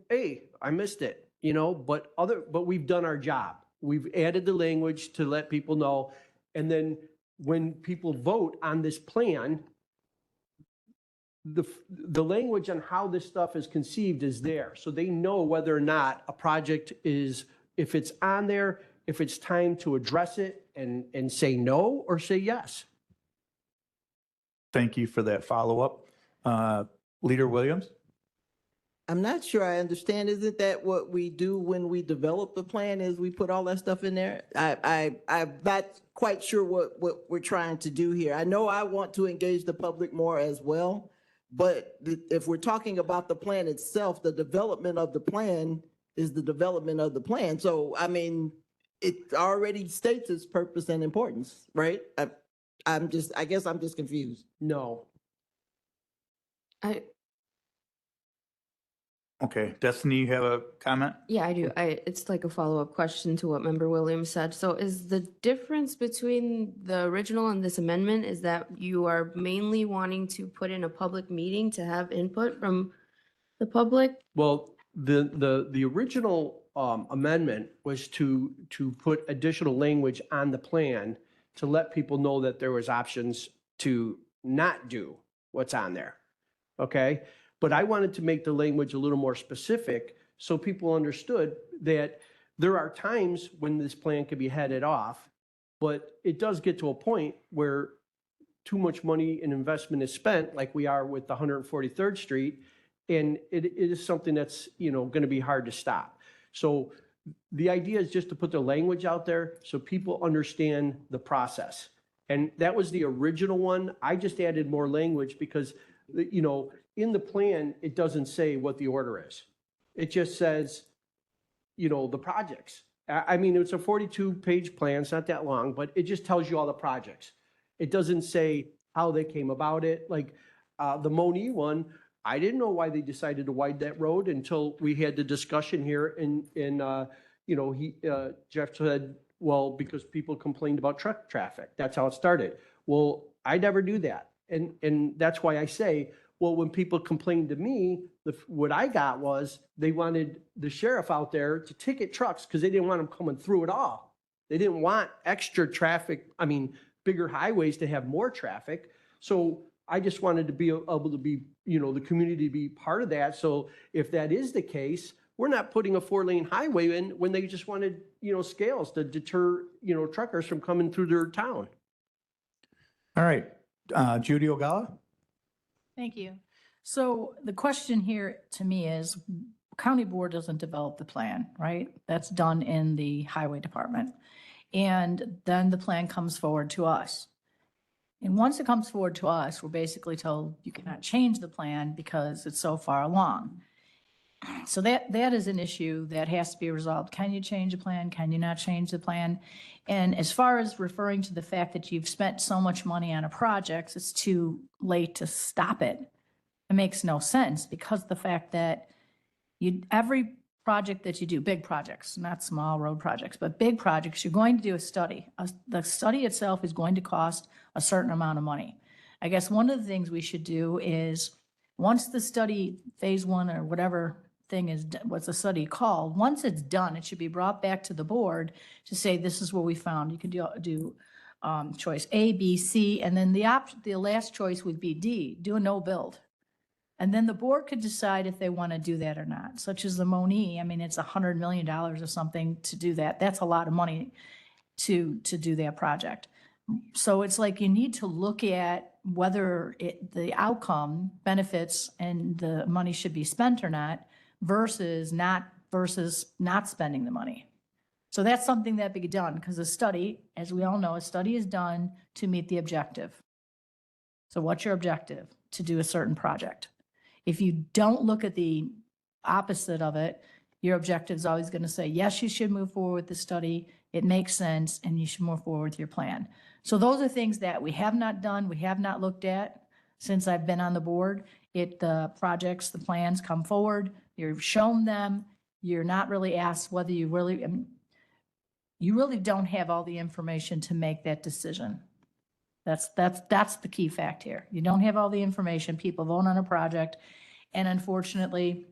hey, I missed it, but we've done our job. We've added the language to let people know. And then when people vote on this plan, the language on how this stuff is conceived is there. So they know whether or not a project is, if it's on there, if it's time to address it and say no or say yes. Thank you for that follow-up. Leader Williams? I'm not sure I understand. Isn't that what we do when we develop the plan, is we put all that stuff in there? I'm not quite sure what we're trying to do here. I know I want to engage the public more as well, but if we're talking about the plan itself, the development of the plan is the development of the plan. So, I mean, it already states its purpose and importance, right? I guess I'm just confused. No. Okay. Destiny, you have a comment? Yeah, I do. It's like a follow-up question to what Member Williams said. So is the difference between the original and this amendment is that you are mainly wanting to put in a public meeting to have input from the public? Well, the original amendment was to put additional language on the plan to let people know that there was options to not do what's on there. Okay? But I wanted to make the language a little more specific so people understood that there are times when this plan can be headed off, but it does get to a point where too much money and investment is spent, like we are with the 143rd Street, And it is something that's, going to be hard to stop. So the idea is just to put the language out there so people understand the process. And that was the original one. I just added more language because, in the plan, it doesn't say what the order is. It just says, the projects. I mean, it's a 42-page plan. It's not that long, but it just tells you all the projects. It doesn't say how they came about it. Like the Moni one, I didn't know why they decided to widen that road until we had the discussion here. And Jeff said, well, because people complained about truck traffic. That's how it started. Well, I never do that. And that's why I say, well, when people complained to me, what I got was they wanted the sheriff out there to ticket trucks because they didn't want them coming through at all. They didn't want extra traffic, bigger highways to have more traffic. So I just wanted to be able to be, the community to be part of that. So if that is the case, we're not putting a 4-lane highway in when they just wanted, scales to deter, truckers from coming through their town. All right, Judy Ogala? Thank you. So the question here to me is, county board doesn't develop the plan, right? That's done in the highway department. And then the plan comes forward to us. And once it comes forward to us, we're basically told you cannot change the plan because it's so far along. So that is an issue that has to be resolved. Can you change the plan? Can you not change the plan? And as far as referring to the fact that you've spent so much money on a project, it's too late to stop it. It makes no sense because the fact that every project that you do, big projects, not small road projects, but big projects, you're going to do a study. The study itself is going to cost a certain amount of money. I guess one of the things we should do is once the study, phase 1 or whatever thing is, what's the study called, once it's done, it should be brought back to the board to say, this is what we found. You can do choice A, B, C, and then the last choice would be D, do a no build. And then the board could decide if they want to do that or not, such as the Moni. It's $100 million or something to do that. That's a lot of money to do that project. So it's like you need to look at whether the outcome benefits and the money should be spent or not versus not spending the money. So that's something that be done because a study, as we all know, a study is done to meet the objective. So what's your objective? To do a certain project. If you don't look at the opposite of it, your objective is always going to say, yes, you should move forward with the study. It makes sense and you should move forward with your plan. So those are things that we have not done, we have not looked at since I've been on the board. The projects, the plans come forward, you're shown them, you're not really asked whether you really don't have all the information to make that decision. That's the key fact here. You don't have all the information, people vote on a project, and unfortunately,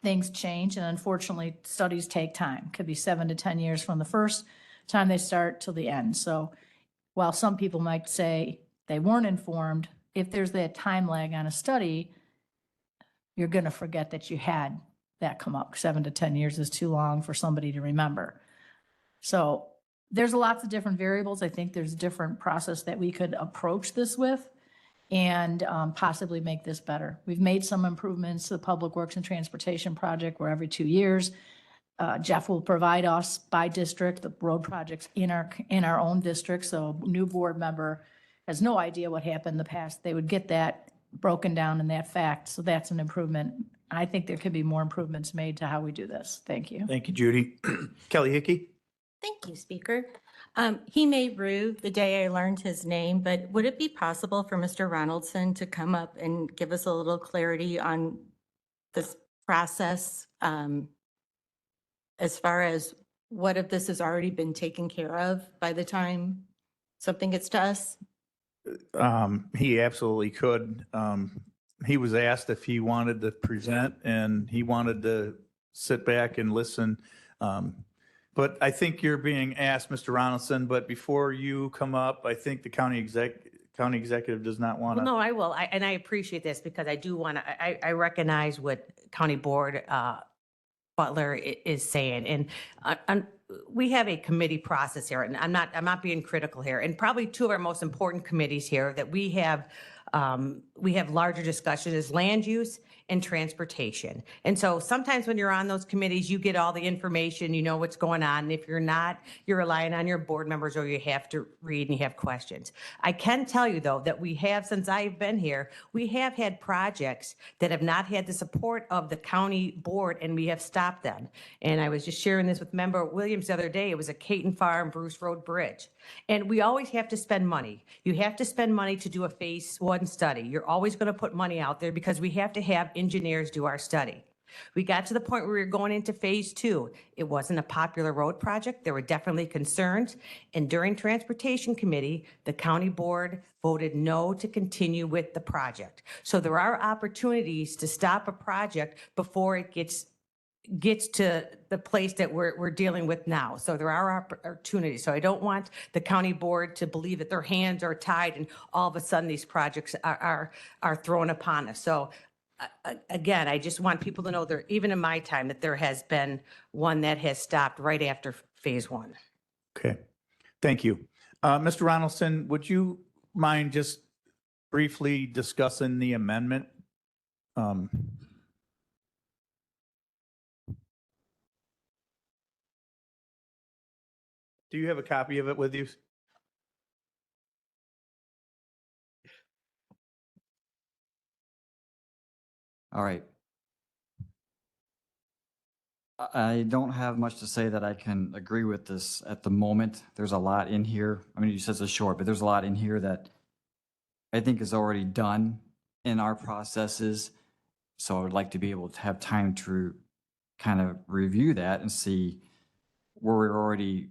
things change, and unfortunately, studies take time. Could be 7 to 10 years from the first time they start till the end. So while some people might say they weren't informed, if there's that time lag on a study, you're going to forget that you had that come up. 7 to 10 years is too long for somebody to remember. So there's lots of different variables. I think there's a different process that we could approach this with and possibly make this better. We've made some improvements to the Public Works and Transportation Project where every 2 years, Jeff will provide us by district, the road projects in our own district. So a new board member has no idea what happened in the past. They would get that broken down in that fact. So that's an improvement. I think there could be more improvements made to how we do this. Thank you. Thank you, Judy. Kelly Hickey? Thank you, Speaker. He may rue the day I learned his name, but would it be possible for Mr. Ronaldson to come up and give us a little clarity on this process? As far as what if this has already been taken care of by the time something gets to us? He absolutely could. He was asked if he wanted to present and he wanted to sit back and listen. But I think you're being asked, Mr. Ronaldson, but before you come up, I think the county executive does not want to. Well, no, I will. And I appreciate this because I do want to, I recognize what County Board Butler is saying. And we have a committee process here, and I'm not being critical here. And probably two of our most important committees here that we have larger discussions is land use and transportation. And so sometimes when you're on those committees, you get all the information, you know what's going on. And if you're not, you're relying on your board members or you have to read and you have questions. I can tell you though, that we have, since I've been here, we have had projects that have not had the support of the county board and we have stopped them. And I was just sharing this with Member Williams the other day. It was a Caton Farm Bruce Road Bridge. And we always have to spend money. You have to spend money to do a phase one study. You're always going to put money out there because we have to have engineers do our study. We got to the point where we were going into phase two. It wasn't a popular road project. There were definitely concerns. And during Transportation Committee, the county board voted no to continue with the project. So there are opportunities to stop a project before it gets to the place that we're dealing with now. So there are opportunities. So I don't want the county board to believe that their hands are tied and all of a sudden these projects are thrown upon us. So again, I just want people to know there, even in my time, that there has been one that has stopped right after phase one. Okay, thank you. Mr. Ronaldson, would you mind just briefly discussing the amendment? Do you have a copy of it with you? All right. I don't have much to say that I can agree with this at the moment. There's a lot in here. I mean, you said it's short, but there's a lot in here that I think is already done in our processes. So I would like to be able to have time to kind of review that and see where we're already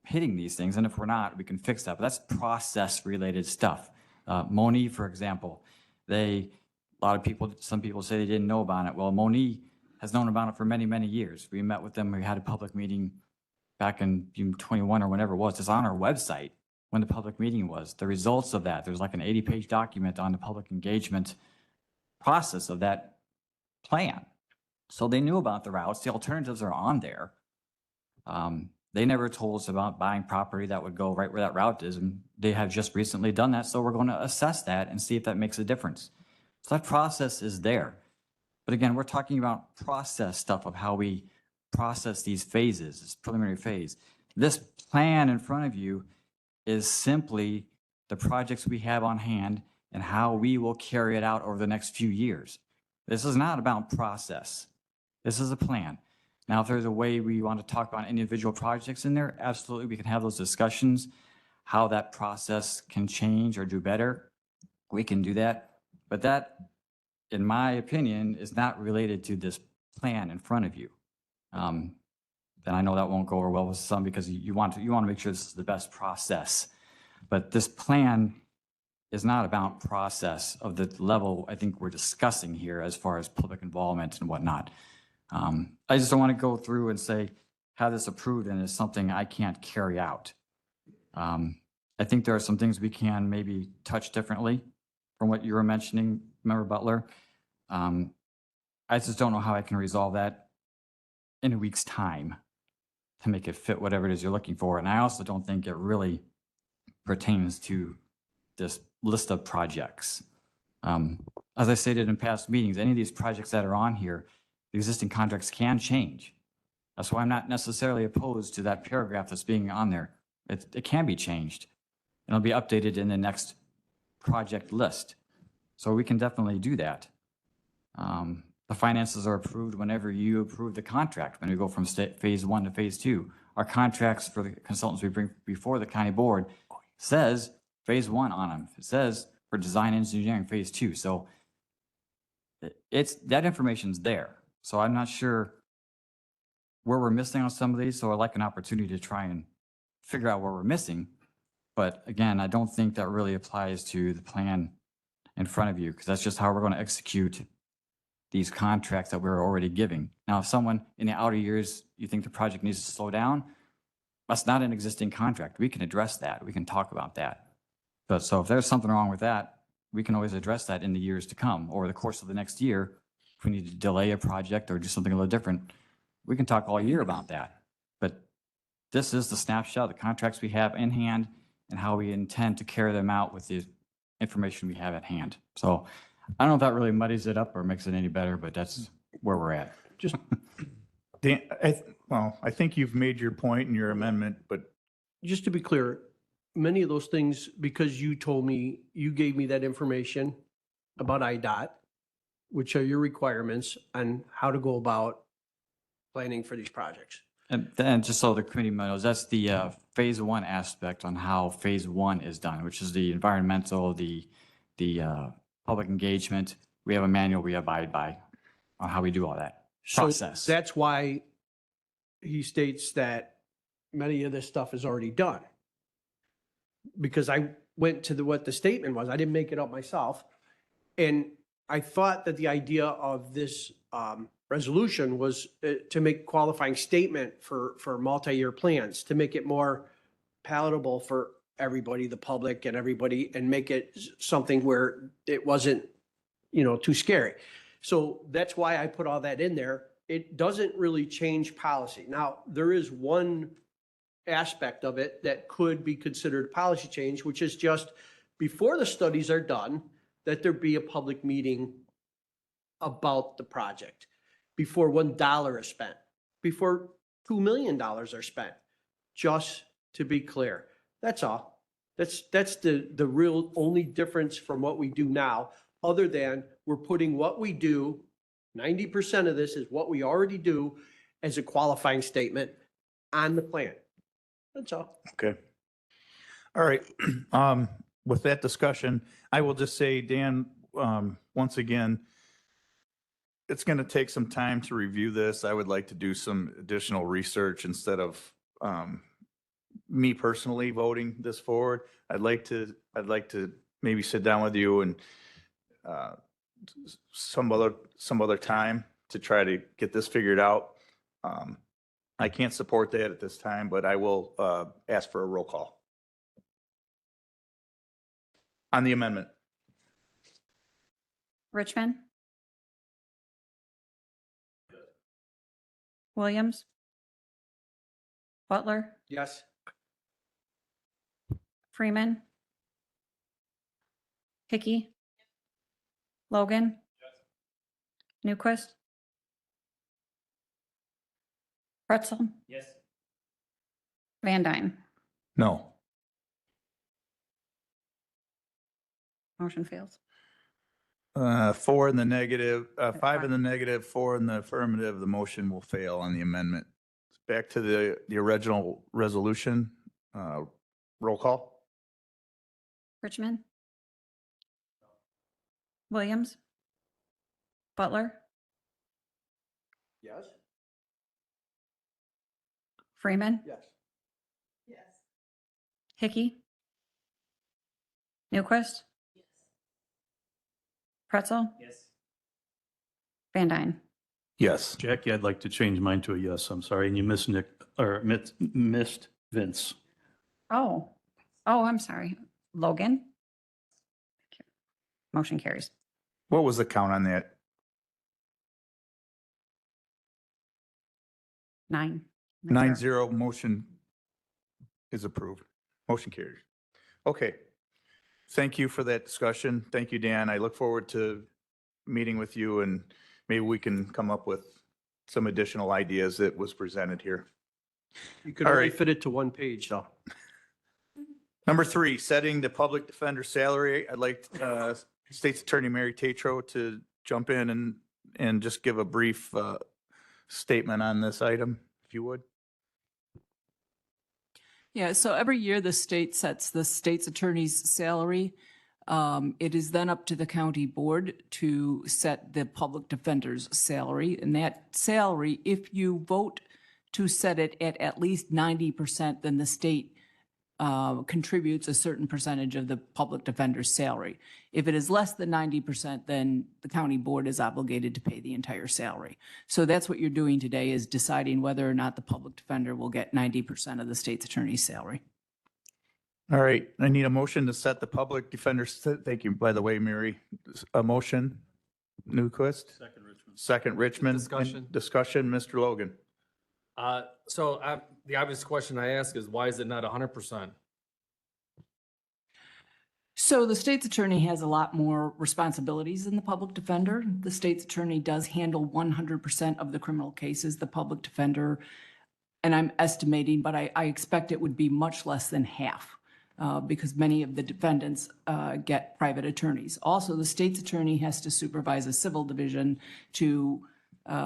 hitting these things. And if we're not, we can fix that. But that's process related stuff. Moni, for example, a lot of people, some people say they didn't know about it. Well, Moni has known about it for many, many years. We met with them. We had a public meeting back in June 21 or whenever it was. It's on our website when the public meeting was. The results of that, there's like an 80-page document on the public engagement process of that plan. So they knew about the routes. The alternatives are on there. They never told us about buying property that would go right where that route is, and they have just recently done that. So we're going to assess that and see if that makes a difference. So that process is there. But again, we're talking about process stuff of how we process these phases, this preliminary phase. This plan in front of you is simply the projects we have on hand and how we will carry it out over the next few years. This is not about process. This is a plan. Now, if there's a way we want to talk about individual projects in there, absolutely, we can have those discussions, how that process can change or do better. We can do that. But that, in my opinion, is not related to this plan in front of you. And I know that won't go over well with some because you want to make sure this is the best process. But this plan is not about process of the level I think we're discussing here as far as public involvement and whatnot. I just don't want to go through and say, have this approved and it's something I can't carry out. I think there are some things we can maybe touch differently from what you were mentioning, Member Butler. I just don't know how I can resolve that in a week's time to make it fit whatever it is you're looking for. And I also don't think it really pertains to this list of projects. As I stated in past meetings, any of these projects that are on here, the existing contracts can change. That's why I'm not necessarily opposed to that paragraph that's being on there. It can be changed. And it'll be updated in the next project list. So we can definitely do that. The finances are approved whenever you approve the contract, when we go from phase one to phase two. Our contracts for the consultants we bring before the county board says phase one on them. It says for design engineering phase two. So that information's there. So I'm not sure where we're missing on some of these. So I'd like an opportunity to try and figure out where we're missing. But again, I don't think that really applies to the plan in front of you, because that's just how we're going to execute these contracts that we're already giving. Now, if someone in the outer years, you think the project needs to slow down, that's not an existing contract. We can address that. We can talk about that. But so if there's something wrong with that, we can always address that in the years to come or the course of the next year. If we need to delay a project or do something a little different, we can talk all year about that. But this is the snapshot, the contracts we have in hand and how we intend to carry them out with the information we have at hand. So I don't know if that really muddies it up or makes it any better, but that's where we're at. Just, Dan, I think you've made your point in your amendment, but just to be clear, many of those things, because you told me, you gave me that information about IDOT, which are your requirements on how to go about planning for these projects. And then just so the committee knows, that's the phase one aspect on how phase one is done, which is the environmental, the public engagement. We have a manual we abide by on how we do all that process. So that's why he states that many of this stuff is already done. Because I went to what the statement was. I didn't make it up myself. And I thought that the idea of this resolution was to make qualifying statement for multi-year plans, to make it more palatable for everybody, the public and everybody, and make it something where it wasn't, too scary. So that's why I put all that in there. It doesn't really change policy. Now, there is one aspect of it that could be considered policy change, which is just before the studies are done, that there be a public meeting about the project, before $1 is spent, before $2 million are spent, just to be clear. That's all. That's the real only difference from what we do now, other than we're putting what we do, 90% of this is what we already do as a qualifying statement on the plan. That's all. okay. All right. With that discussion, I will just say, Dan, once again, it's going to take some time to review this. I would like to do some additional research instead of me personally voting this forward. I'd like to maybe sit down with you and some other time to try to get this figured out. I can't support that at this time, but I will ask for a roll call on the amendment. Richmond? Williams? Butler? Yes. Freeman? Hickey? Logan? Newquist? Pretzel? Yes. Van Dyne? No. Motion fails. 4 in the negative, 5 in the negative, 4 in the affirmative. The motion will fail on the amendment. Back to the original resolution. Roll call. Richmond? Williams? Butler? Yes. Freeman? Yes. Hickey? Newquist? Pretzel? Yes. Van Dyne? Yes. Jackie, I'd like to change mine to a yes. I'm sorry. And you missed missed Vince. Oh, I'm sorry. Logan? Motion carries. What was the count on that? 9. 9-0, motion is approved. Motion carries. Okay. Thank you for that discussion. Thank you, Dan. I look forward to meeting with you and maybe we can come up with some additional ideas that was presented here. You could All only right. fit it to one page, though. Number 3, setting the public defender salary. I'd like State's Attorney Mary Tatro to jump in and just give a brief statement on this item, if you would. Yeah, so every year the state sets the state's attorney's salary. It is then up to the county board to set the public defender's salary. And that salary, if you vote to set it at least 90%, then the state contributes a certain percentage of the public defender's salary. If it is less than 90%, then the county board is obligated to pay the entire salary. So that's what you're doing today, is deciding whether or not the public defender will get 90% of the state's attorney's salary. All right, I need a motion to set the public defender's, thank you, by the way, Mary. A motion, Newquist? Second, Richmond. Second, Richmond. Discussion. Discussion, Mr. Logan. The obvious question I ask is, why is it not 100%? So the state's attorney has a lot more responsibilities than the public defender. The state's attorney does handle 100% of the criminal cases. The public defender, and I'm estimating, but I expect it would be much less than half because many of the defendants get private attorneys. Also, the state's attorney has to supervise a civil division to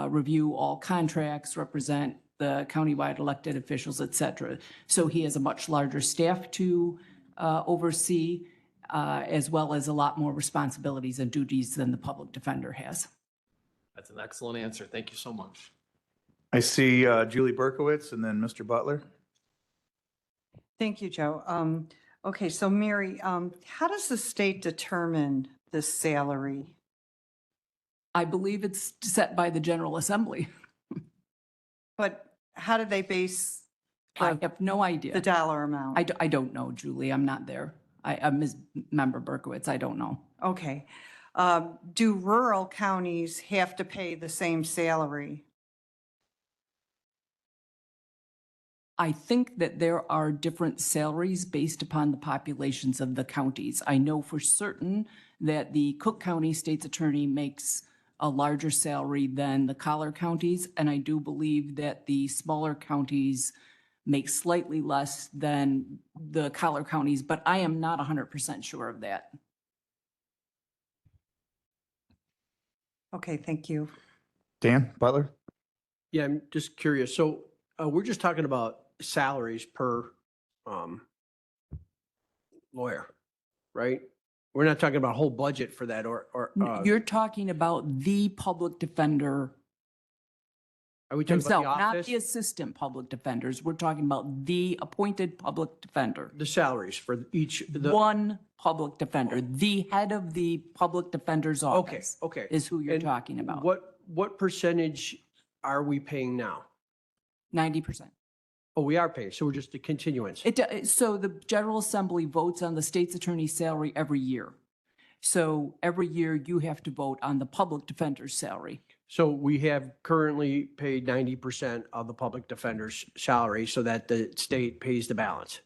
review all contracts, represent the countywide elected officials, et cetera. So he has a much larger staff to oversee, as well as a lot more responsibilities and duties than the public defender has. That's an excellent answer. Thank you so much. I see Julie Berkowitz and then Mr. Butler. Thank you, Joe. Okay, so Mary, how does the state determine this salary? I believe it's set by the General Assembly. But how do they base I have no idea. the dollar amount? I don't know, Julie. I'm not there. Ms. Member Berkowitz, I don't know. Okay. Do rural counties have to pay the same salary? I think that there are different salaries based upon the populations of the counties. I know for certain that the Cook County State's Attorney makes a larger salary than the Collier counties, and I do believe that the smaller counties make slightly less than the Collier counties, but I am not 100% sure of that. Okay, thank you. Dan Butler? Yeah, I'm just curious. So we're just talking about salaries per lawyer, right? We're not talking about a whole budget for that or You're talking about the public defender are we talking himself, about the not office? the assistant public defenders. We're talking about the appointed public defender. The salaries for each, One public defender, the head of the public defender's okay, office okay. is who you're And talking about. What percentage are we paying now? 90%. Oh, we are paying, so we're just a continuance. So the General Assembly votes on the state's attorney's salary every year. So every year you have to vote on the public defender's salary. So we have currently paid 90% of the public defender's salary so that the state pays the balance.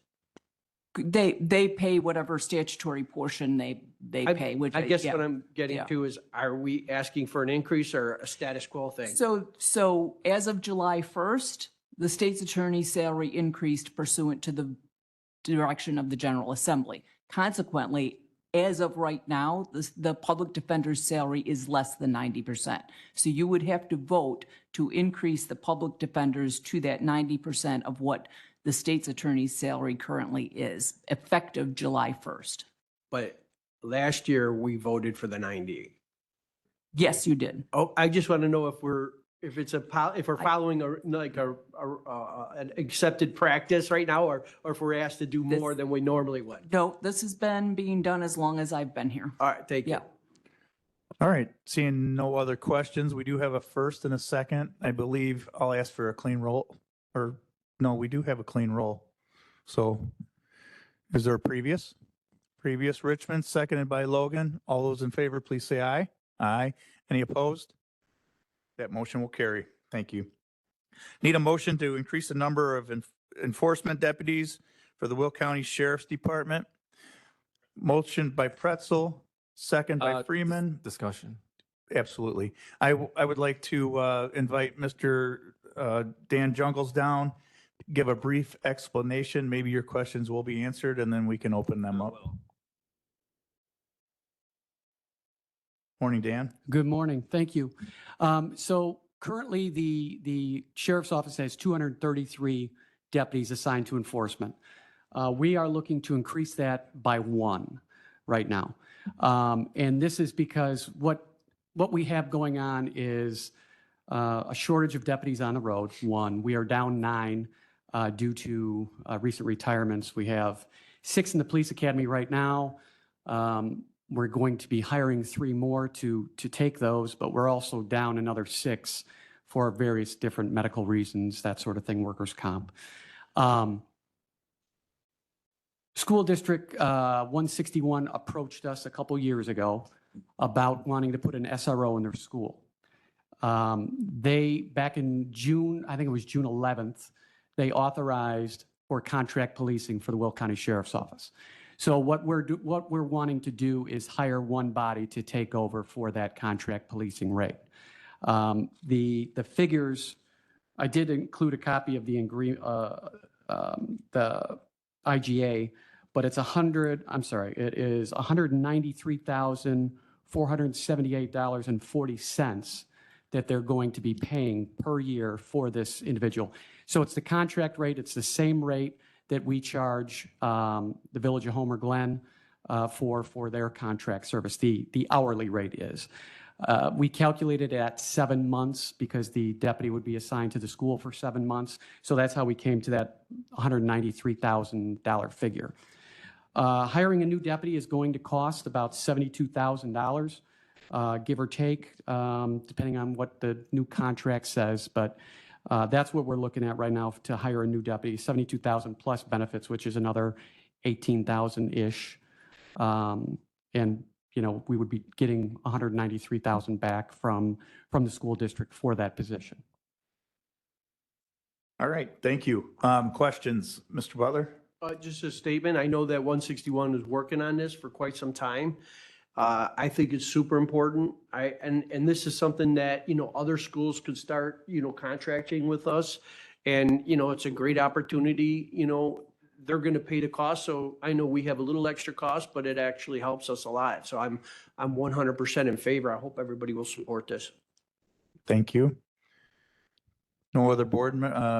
They pay whatever statutory portion they pay, which I guess yeah. what I'm getting Yeah. to is, are we asking for an increase or a status quo thing? So as of July 1st, the state's attorney's salary increased pursuant to the direction of the General Assembly. Consequently, as of right now, the public defender's salary is less than 90%. So you would have to vote to increase the public defenders to that 90% of what the state's attorney's salary currently is, effective July 1st. But last year, we voted for the 90. Yes, you did. Oh, I just want to know if we're following an accepted practice right now, or if we're asked to do more than we normally would. No, this has been being done as long as I've been here. All right, thank you. Yeah. All right, seeing no other questions, we do have a first and a second. I believe I'll ask for a clean roll, or no, we do have a clean roll. So is there a previous? Previous Richmond, seconded by Logan. All those in favor, please say aye. Aye. Any opposed? That motion will carry. Thank you. Need a motion to increase the number of enforcement deputies for the Will County Sheriff's Department. Motion by Pretzel, second by Freeman. Discussion. Absolutely. I would like to invite Mr. Dan Jungles down, give a brief explanation. Maybe your questions will be answered, and then we can open them up. Morning, Dan. Good morning. Thank you. So currently, the sheriff's office has 233 deputies assigned to enforcement. We are looking to increase that by 1 right now. And this is because what we have going on is a shortage of deputies on the road, 1. We are down 9 due to recent retirements. We have 6 in the police academy right now. We're going to be hiring 3 more to take those, but we're also down another 6 for various different medical reasons, that sort of thing, workers' comp. School District 161 approached us a couple years ago about wanting to put an SRO in their school. They, back in June, I think it was June 11th, they authorized for contract policing for the Will County Sheriff's Office. So what we're wanting to do is hire one body to take over for that contract policing rate. The figures, I did include a copy of the IGA, but it's it is $193,478.40 that they're going to be paying per year for this individual. So it's the contract rate, it's the same rate that we charge the Village of Homer Glen for their contract service, the hourly rate is. We calculated at 7 months because the deputy would be assigned to the school for 7 months. So that's how we came to that $193,000 figure. Hiring a new deputy is going to cost about $72,000, give or take, depending on what the new contract says. But that's what we're looking at right now to hire a new deputy, $72,000 plus benefits, which is another $18,000-ish. And we would be getting $193,000 back from the school district for that position. All right, thank you. Questions, Mr. Butler? Just a statement. I know that 161 was working on this for quite some time. I think it's super important. And this is something that, other schools could start, contracting with us. And, it's a great opportunity, they're going to pay the cost. So I know we have a little extra cost, but it actually helps us a lot. So I'm 100% in favor. I hope everybody will support this. Thank you. No other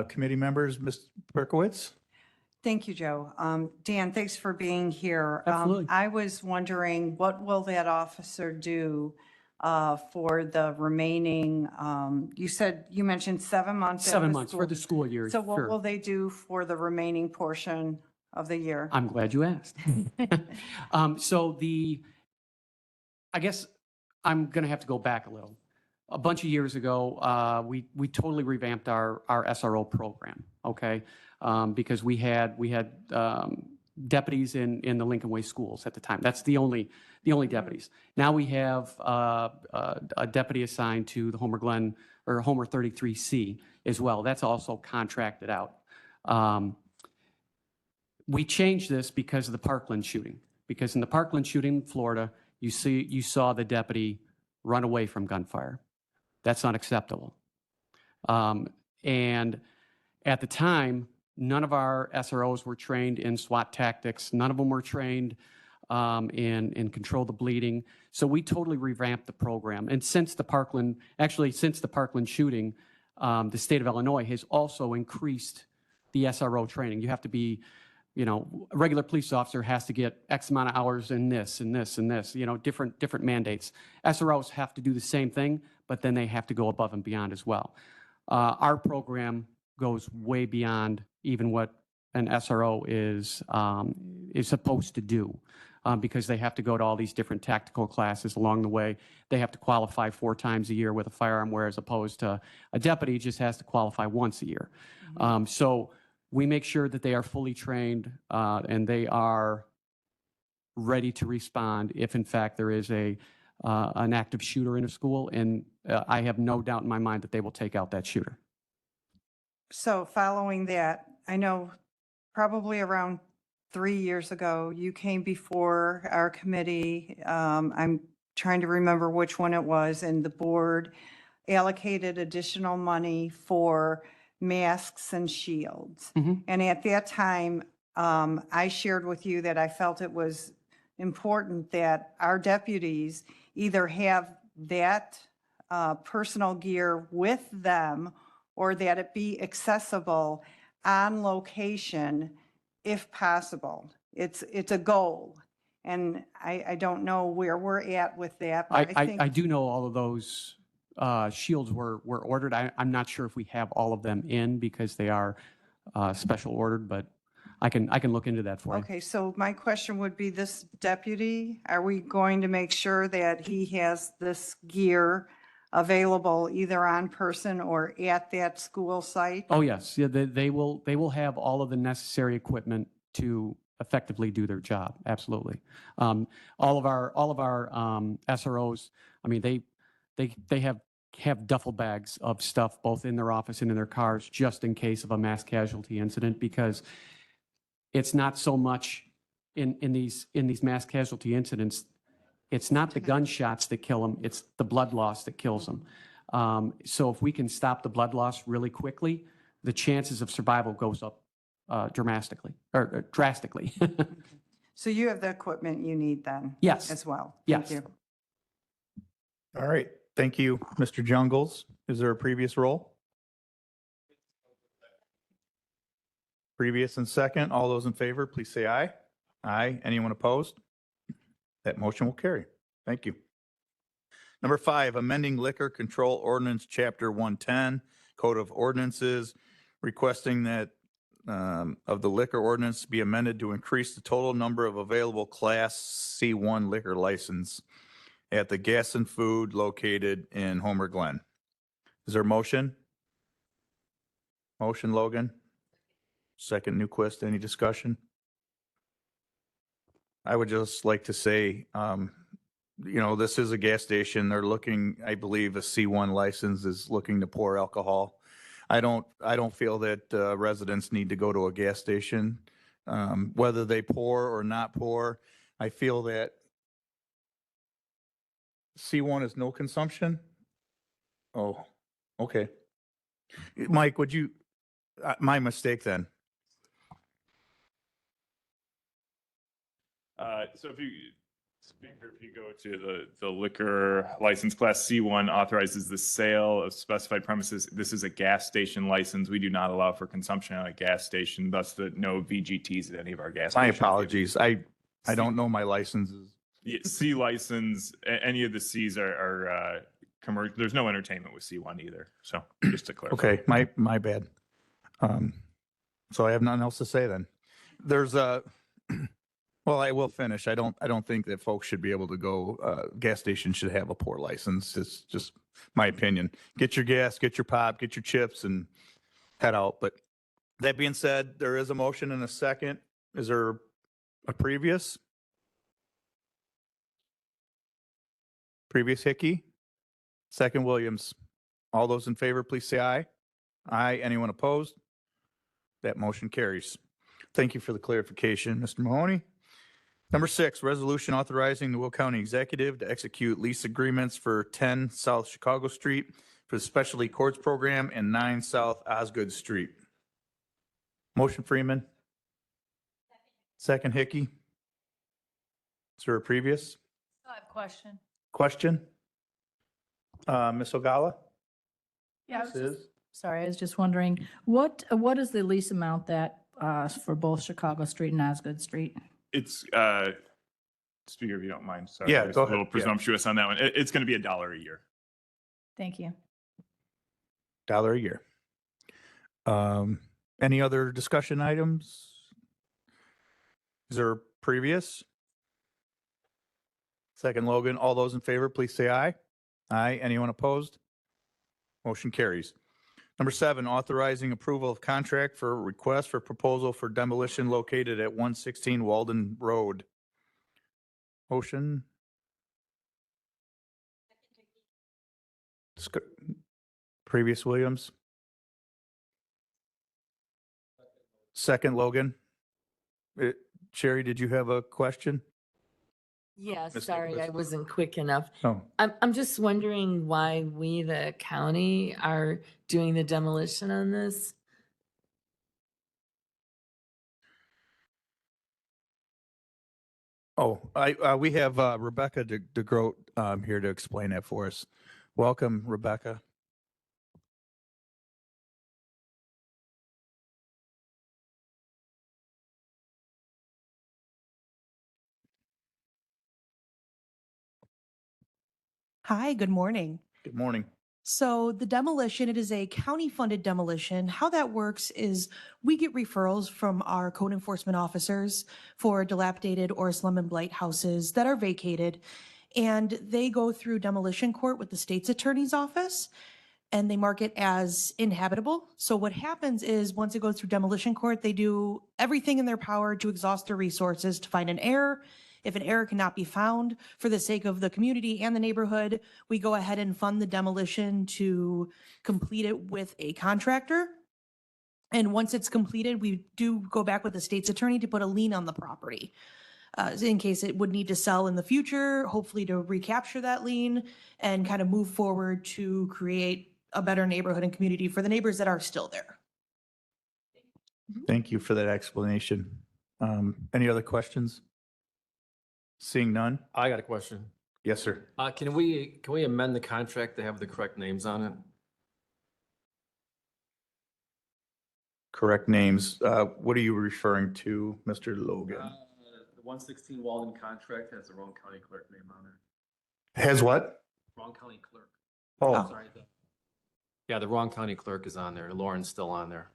committee members, Ms. Berkowitz? Thank you, Joe. Dan, thanks for being here. Absolutely. I was wondering, what will that officer do for the remaining, you mentioned 7 months? at 7 the months school. for the school year. So what sure. will they do for the remaining portion of the year? I'm glad you asked. I guess I'm going to have to go back a little. A bunch of years ago, we totally revamped our SRO program, okay? Because we had deputies in the Lincoln Way schools at the time. That's the only deputies. Now we have a deputy assigned to the Homer Glen or Homer 33C as well. That's also contracted out. We changed this because of the Parkland shooting. Because in the Parkland shooting in Florida, you saw the deputy run away from gunfire. That's not acceptable. And at the time, none of our SROs were trained in SWAT tactics. None of them were trained in control the bleeding. So we totally revamped the program. And since the Parkland shooting, the state of Illinois has also increased the SRO training. You have to be, a regular police officer has to get X amount of hours in this and this and this, different mandates. SROs have to do the same thing, but then they have to go above and beyond as well. Our program goes way beyond even what an SRO is supposed to do, because they have to go to all these different tactical classes along the way. They have to qualify 4 times a year with a firearm, whereas opposed to a deputy just has to qualify once a year. So we make sure that they are fully trained and they are ready to respond if in fact there is an active shooter in a school. And I have no doubt in my mind that they will take out that shooter. So following that, I know probably around 3 years ago, you came before our committee. I'm trying to remember which one it was, and the board allocated additional money for masks and shields. And at that time, I shared with you that I felt it was important that our deputies either have that personal gear with them or that it be accessible on location if possible. It's a goal. And I don't know where we're at with that, but I think I do know all of those shields were ordered. I'm not sure if we have all of them in because they are special ordered, but I can look into that for you. Okay, so my question would be, this deputy, are we going to make sure that he has this gear available either on person or at that school site? Oh, yes. Yeah, they will have all of the necessary equipment to effectively do their job. Absolutely. All of our SROs, I mean, they have duffel bags of stuff both in their office and in their cars just in case of a mass casualty incident, because it's not so much in these mass casualty incidents, it's not the gunshots that kill them, it's the blood loss that kills them. So if we can stop the blood loss really quickly, the chances of survival goes up drastically. So you have the equipment you need then? Yes. As well? Yes. Thank you. All right, thank you, Mr. Jungles. Is there a previous roll? Previous and second, all those in favor, please say aye. Aye. Anyone opposed? That motion will carry. Thank you. Number 5, amending liquor control ordinance, chapter 110, code of ordinances, requesting that of the liquor ordinance be amended to increase the total number of available Class C1 liquor license at the Gas and Food located in Homer Glen. Is there a motion? Motion, Logan. Second, Newquist. Any discussion? I would just like to say, this is a gas station. They're looking, I believe, a C1 license is looking to pour alcohol. I don't feel that residents need to go to a gas station, whether they pour or not pour. I feel that C1 is no consumption. Oh, okay. Mike, would you, my mistake then. So if you, Speaker, if you go to the liquor license class C1 authorizes the sale of specified premises. This is a gas station license. We do not allow for consumption at a gas station, thus no VGTs at any of our gas My stations. apologies. I don't know my licenses. Yeah, C license, any of the Cs are commercial. There's no entertainment with C1 either. So just to clarify. Okay, my bad. So I have nothing else to say then. There's a, well, I will finish. I don't think that folks should be able to go, gas stations should have a pour license. It's just my opinion. Get your gas, get your pop, get your chips and head out. But that being said, there is a motion and a second. Is there a previous? Previous Hickey? Second Williams. All those in favor, please say aye. Aye. Anyone opposed? That motion carries. Thank you for the clarification, Mr. Mahoney. Number 6, resolution authorizing the Will County Executive to execute lease agreements for 10 South Chicago Street for the Specialty Courts Program and 9 South Osgood Street. Motion, Freeman. Second Hickey. Is there a previous I have a question. question? Ms. Ogala? Yeah, Sis? sorry, I was just wondering, what is the lease amount that, for both Chicago Street and Osgood Street? It's, Speaker, if you don't mind, sorry. Yeah, I was go a little ahead. Yeah. presumptuous on that one. It's going to be $1 a year. Thank you. $1 a year. Any other discussion items? Is there a previous? Second Logan, all those in favor, please say aye. Aye. Anyone opposed? Motion carries. Number 7, authorizing approval of contract for request for proposal for demolition located at 116 Walden Road. Motion. Previous Williams. Second Logan. Sherry, did you have a question? Yeah, Ms. sorry, I Nicholas. wasn't quick enough. Oh. I'm just wondering why we, the county, are doing the demolition on this. Oh, we have Rebecca DeGroat here to explain that for us. Welcome, Rebecca. Hi, good morning. Good morning. So the demolition, it is a county-funded demolition. How that works is we get referrals from our code enforcement officers for dilapidated or slum and blight houses that are vacated. And they go through demolition court with the state's attorney's office and they mark it as inhabitable. So what happens is once it goes through demolition court, they do everything in their power to exhaust their resources to find an error. If an error cannot be found for the sake of the community and the neighborhood, we go ahead and fund the demolition to complete it with a contractor. And once it's completed, we do go back with the state's attorney to put a lien on the property. in case it would need to sell in the future, hopefully to recapture that lien and kind of move forward to create a better neighborhood and community for the neighbors that are still there. Thank you for that explanation. Any other questions? Seeing none? I got a question. Yes, sir. Can we amend the contract to have the correct names on it? Correct names. What are you referring to, Mr. Logan? The 116 Walden contract has the wrong county clerk name on it. Has what? Wrong county clerk. Oh. Sorry. Yeah, the wrong county clerk is on there. Lauren's still on there.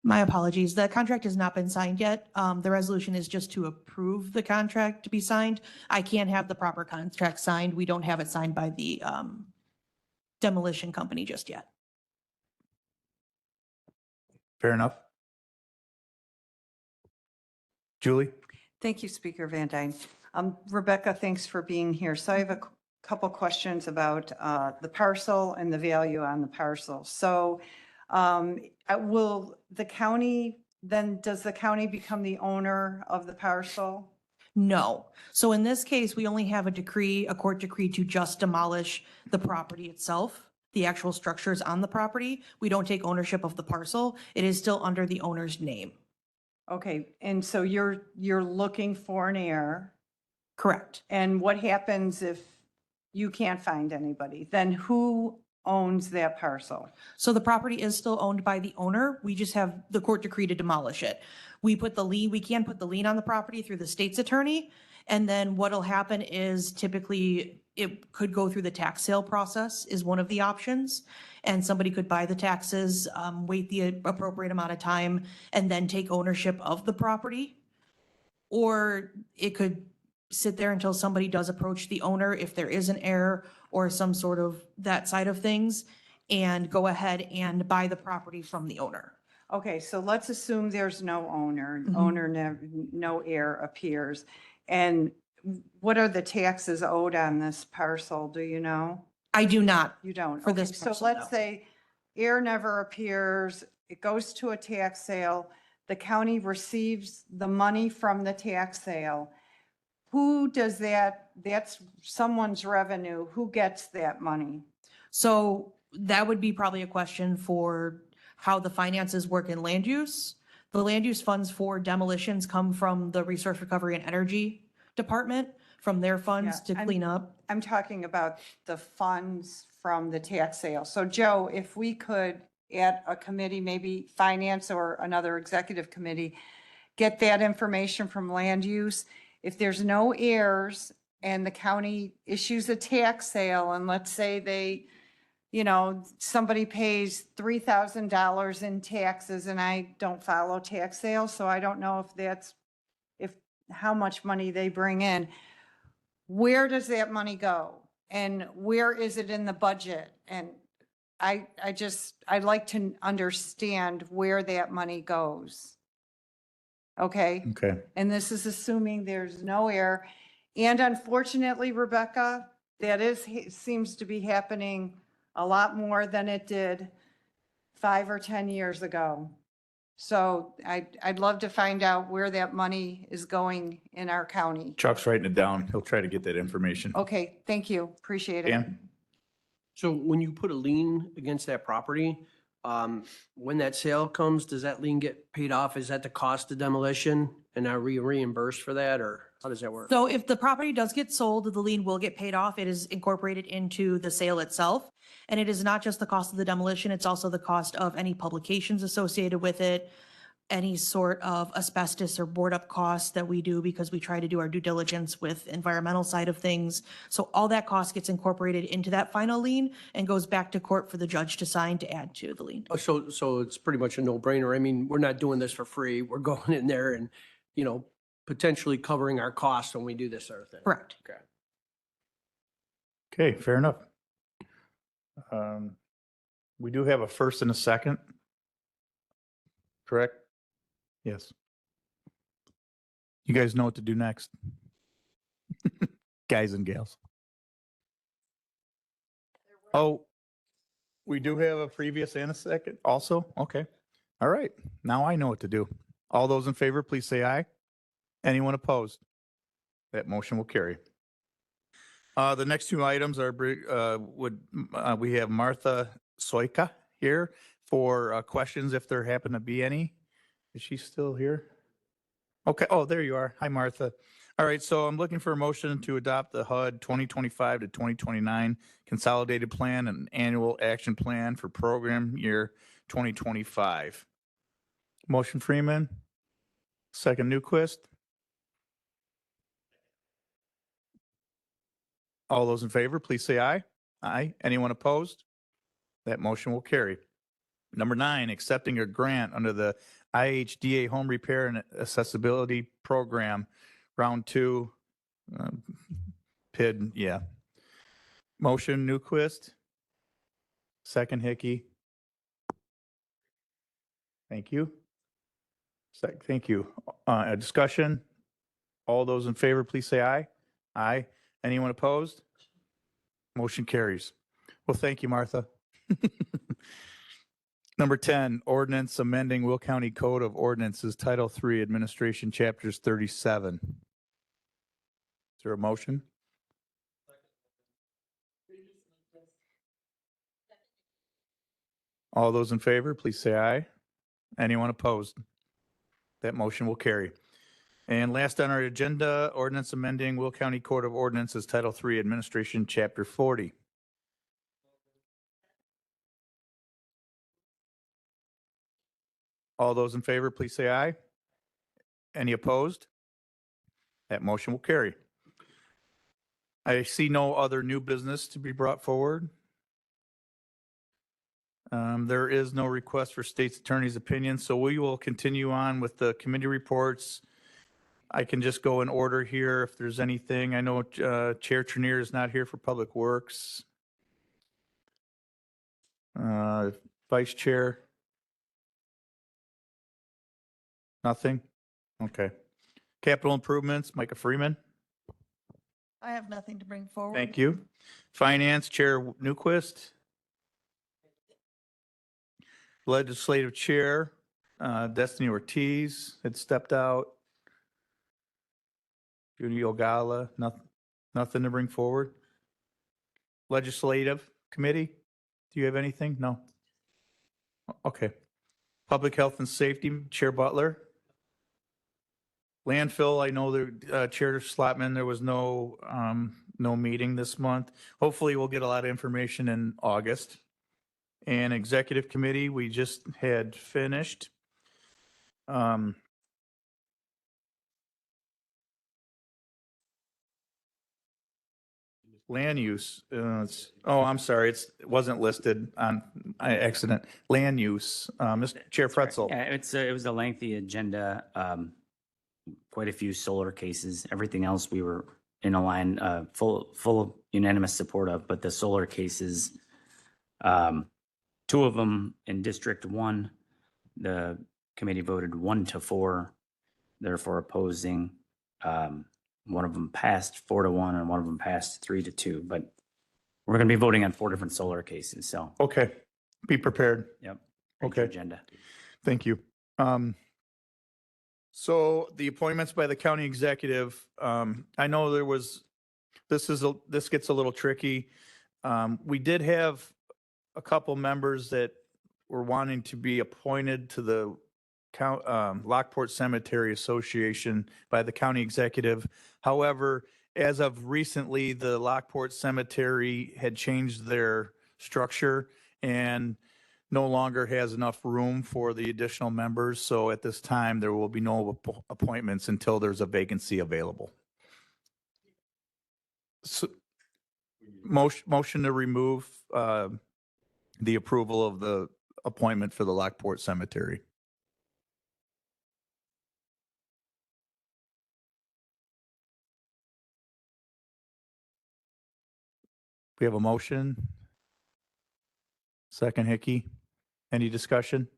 My apologies. The contract has not been signed yet. The resolution is just to approve the contract to be signed. I can't have the proper contract signed. We don't have it signed by the demolition company just yet. Fair enough. Julie? Thank you, Speaker Van Dyne. Rebecca, thanks for being here. So I have a couple questions about the parcel and the value on the parcel. So will the county, then does the county become the owner of the parcel? No. So in this case, we only have a court decree to just demolish the property itself, the actual structures on the property. We don't take ownership of the parcel. It is still under the owner's name. Okay, and so you're looking for an heir. Correct. And what happens if you can't find anybody? Then who owns that parcel? So the property is still owned by the owner. We just have the court decree to demolish it. We can put the lien on the property through the state's attorney. And then what'll happen is typically it could go through the tax sale process is one of the options. And somebody could buy the taxes, wait the appropriate amount of time, and then take ownership of the property. Or it could sit there until somebody does approach the owner if there is an heir or some sort of that side of things, and go ahead and buy the property from the owner. Okay, so let's assume there's no owner, Mhm. no heir appears. And what are the taxes owed on this parcel? Do you know? I do not. You don't? For Okay, this so parcel, let's no. say heir never appears, it goes to a tax sale, the county receives the money from the tax sale. Who does that? That's someone's revenue. Who gets that money? So that would be probably a question for how the finances work in land use. The land use funds for demolitions come from the Resource Recovery and Energy Department, from their funds to Yeah, clean up. I'm talking about the funds from the tax sale. So Joe, if we could at a committee, maybe finance or another executive committee, get that information from land use. If there's no heirs and the county issues a tax sale, and let's say they, somebody pays $3,000 in taxes, and I don't follow tax sales, so I don't know if how much money they bring in. Where does that money go? And where is it in the budget? And I'd like to understand where that money goes. Okay? Okay. And this is assuming there's no heir. And unfortunately, Rebecca, seems to be happening a lot more than it did 5 or 10 years ago. So I'd love to find out where that money is going in our county. Chuck's writing it down. He'll try to get that information. Okay, thank you. Appreciate it. Dan? So when you put a lien against that property, when that sale comes, does that lien get paid off? Is that the cost of demolition? And are we reimbursed for that, or how does that work? So if the property does get sold, the lien will get paid off. It is incorporated into the sale itself. And it is not just the cost of the demolition, it's also the cost of any publications associated with it, any sort of asbestos or board up costs that we do because we try to do our due diligence with environmental side of things. So all that cost gets incorporated into that final lien and goes back to court for the judge to sign to add to the lien. Oh, so it's pretty much a no-brainer. I mean, we're not doing this for free. We're going in there and, potentially covering our costs when we do this sort of thing. Correct. Okay. Okay, fair enough. We do have a first and a second. Correct? Yes. You guys know what to do next. Guys and gals. Oh, we do have a previous and a second also? Okay. All right. Now I know what to do. All those in favor, please say aye. Anyone opposed? That motion will carry. The next two items are, we have Martha Soika here for questions if there happen to be any. Is she still here? Okay, oh, there you are. Hi, Martha. All right, so I'm looking for a motion to adopt the HUD 2025 to 2029 Consolidated Plan and Annual Action Plan for Program Year 2025. Motion Freeman, second Newquist. All those in favor, please say aye. Aye. Anyone opposed? That motion will carry. Number 9, accepting a grant under the IHDA Home Repair and Accessibility Program, Round 2, PID, yeah. Motion Newquist. Second Hickey. Thank you. Thank you. A discussion? All those in favor, please say aye. Aye. Anyone opposed? Motion carries. Well, thank you, Martha. Number 10, ordinance amending Will County Code of Ordinances, Title III, Administration, Chapters 37. Is there a motion? All those in favor, please say aye. Anyone opposed? That motion will carry. And last on our agenda, ordinance amending Will County Code of Ordinances, Title III, Administration, Chapter 40. All those in favor, please say aye. Any opposed? That motion will carry. I see no other new business to be brought forward. There is no request for state's attorney's opinion, so we will continue on with the committee reports. I can just go in order here if there's anything. I know Chair Trenier is not here for Public Works. Vice Chair? Nothing? Okay. Capital Improvements, Micah Freeman. I have nothing to bring forward. Thank you. Finance Chair Newquist. Legislative Chair Destiny Ortiz had stepped out. Judy Ogala, nothing to bring forward. Legislative Committee, do you have anything? No? Okay. Public Health and Safety, Chair Butler. Landfill, I know the Chair Slotman, there was no meeting this month. Hopefully we'll get a lot of information in August. And Executive Committee, we just had finished. Land use, I'm sorry, it wasn't listed on accident. Land use, Mr. Chair Pretzel. Yeah, it was a lengthy agenda, quite a few solar cases. Everything else we were in a line, full of unanimous support of, but the solar cases, 2 of them in District 1, the committee voted 1-4, therefore opposing. One of them passed 4-1 and one of them passed 3-2, but we're going to be voting on 4 different solar cases, so. Okay, be prepared. Yep. Okay. Agenda. Thank you. So the appointments by the county executive, I know this gets a little tricky. We did have a couple members that were wanting to be appointed to the Lockport Cemetery Association by the county executive. However, as of recently, the Lockport Cemetery had changed their structure and no longer has enough room for the additional members. So at this time, there will be no appointments until there's a vacancy available. So, motion to remove the approval of the appointment for the Lockport Cemetery. We have a motion. Second Hickey. Any discussion?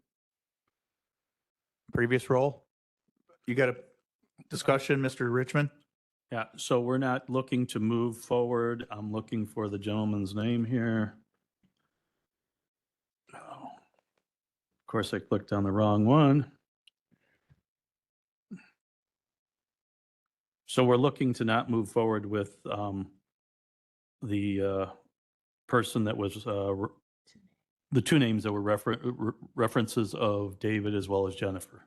Previous roll? You got a discussion, Mr. Richmond? Yeah, so we're not looking to move forward. I'm looking for the gentleman's name here. Oh. Of course, I clicked on the wrong one. So we're looking to not move forward with the person that was, the two names that were references of David as well as Jennifer.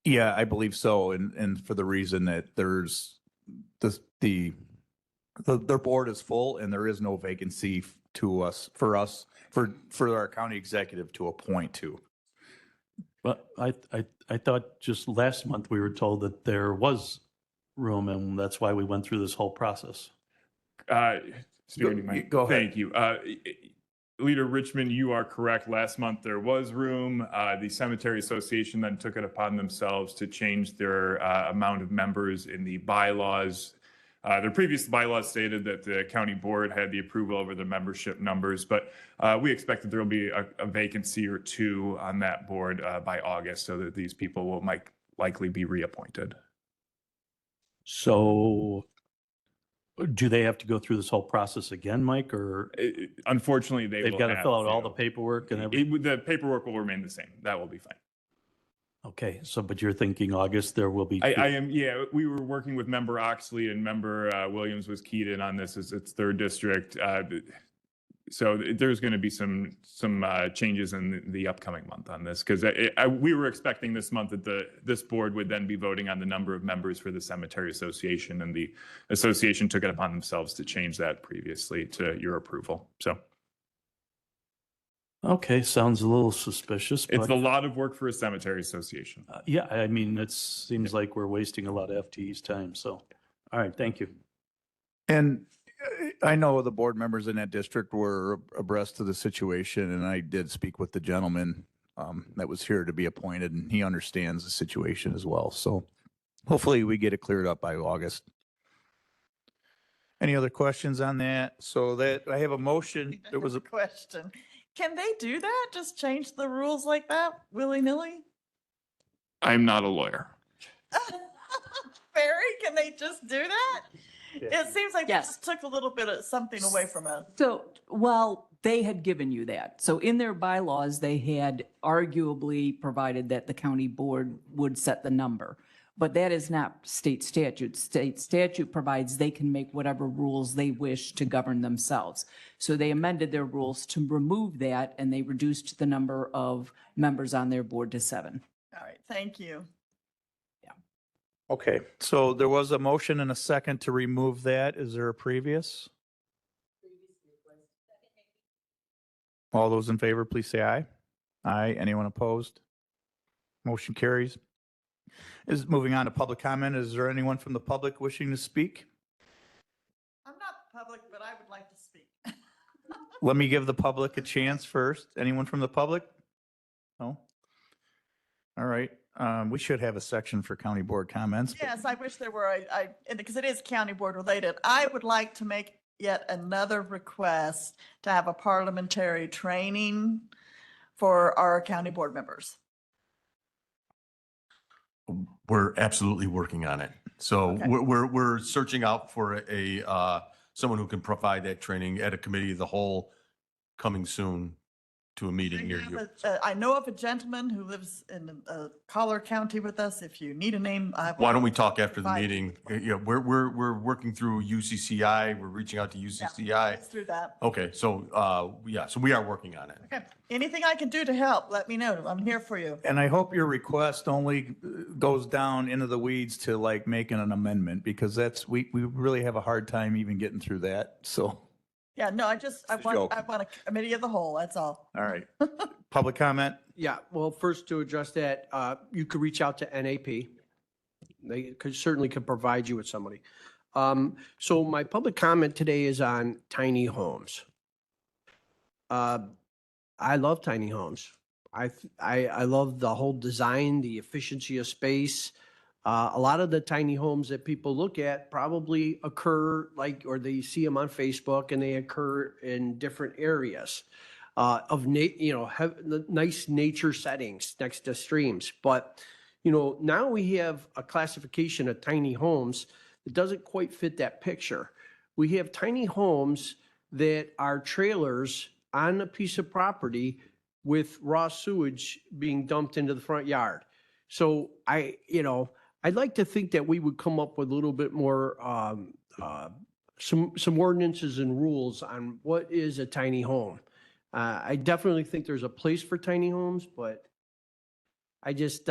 Yeah, I believe so. And for the reason that there's their board is full and there is no vacancy for our county executive to appoint to. But I thought just last month we were told that there was room, and that's why we went through this whole process. Speaker, do you mind? Go ahead. Thank you. Leader Richmond, you are correct. Last month there was room. The Cemetery Association then took it upon themselves to change their amount of members in the bylaws. Their previous bylaws stated that the county board had the approval over the membership numbers, but we expect that there will be a vacancy or two on that board by August, so that these people will likely be reappointed. So do they have to go through this whole process again, Mike, or? Unfortunately, They've got to fill out all the paperwork and everything? The paperwork will remain the same. That will be fine. Okay, so, but you're thinking August, there will be. I am, yeah, we were working with member Oxley, and member Williams was keyed in on this as its third district. So there's going to be some changes in the upcoming month on this, because we were expecting this month that this board would then be voting on the number of members for the Cemetery Association, and the association took it upon themselves to change that previously to your approval. So. Okay, sounds a little suspicious. It's but, a lot of work for a cemetery association. Yeah, I mean, it seems like we're wasting a lot of FTE's time, so, all right, thank you. And I know the board members in that district were abreast of the situation, and I did speak with the gentleman that was here to be appointed, and he understands the situation as well. So hopefully we get it cleared up by August. Any other questions on that? So that I have a motion. There was a question. Can they do that? Just change the rules like that willy-nilly? I'm not a lawyer. Barry, can they just do that? It seems like they Yes. just took a little bit of something away from us. So, well, they had given you that. So in their bylaws, they had arguably provided that the county board would set the number. But that is not state statute. State statute provides they can make whatever rules they wish to govern themselves. So they amended their rules to remove that, and they reduced the number of members on their board to 7. All right, thank you. Okay, so there was a motion and a second to remove that. Is there a previous? All those in favor, please say aye. Aye. Anyone opposed? Motion carries. Is moving on to public comment. Is there anyone from the public wishing to speak? I'm not public, but I would like to speak. Let me give the public a chance first. Anyone from the public? No? All right. We should have a section for county board comments. but- Yes, I wish there were, because it is county board related. I would like to make yet another request to have a parliamentary training for our county board members. We're absolutely working on it. So Okay. we're searching out for someone who can provide that training at a committee of the whole coming soon to a meeting near you. I know of a gentleman who lives in Collier County with us. If you need a name, I Why don't we talk after the Fine. meeting? Yeah, we're working through UCCI. We're reaching out to UCCI. Let's do that. Okay, so yeah, so we are working on it. Okay. Anything I can do to help, let me know. I'm here for you. And I hope your request only goes down into the weeds to like making an amendment, because we really have a hard time even getting through that. So, Yeah, no, I joke. want a committee of the whole, that's all. all right. Public comment? Yeah, well, first to address that, you could reach out to NAP. They certainly could provide you with somebody. So my public comment today is on tiny homes. I love tiny homes. I love the whole design, the efficiency of space. A lot of the tiny homes that people look at probably occur or they see them on Facebook, and they occur in different areas of nice nature settings next to streams. But, now we have a classification of tiny homes that doesn't quite fit that picture. We have tiny homes that are trailers on a piece of property with raw sewage being dumped into the front yard. So I'd like to think that we would come up with a little bit more, some ordinances and rules on what is a tiny home. I definitely think there's a place for tiny homes, but I just,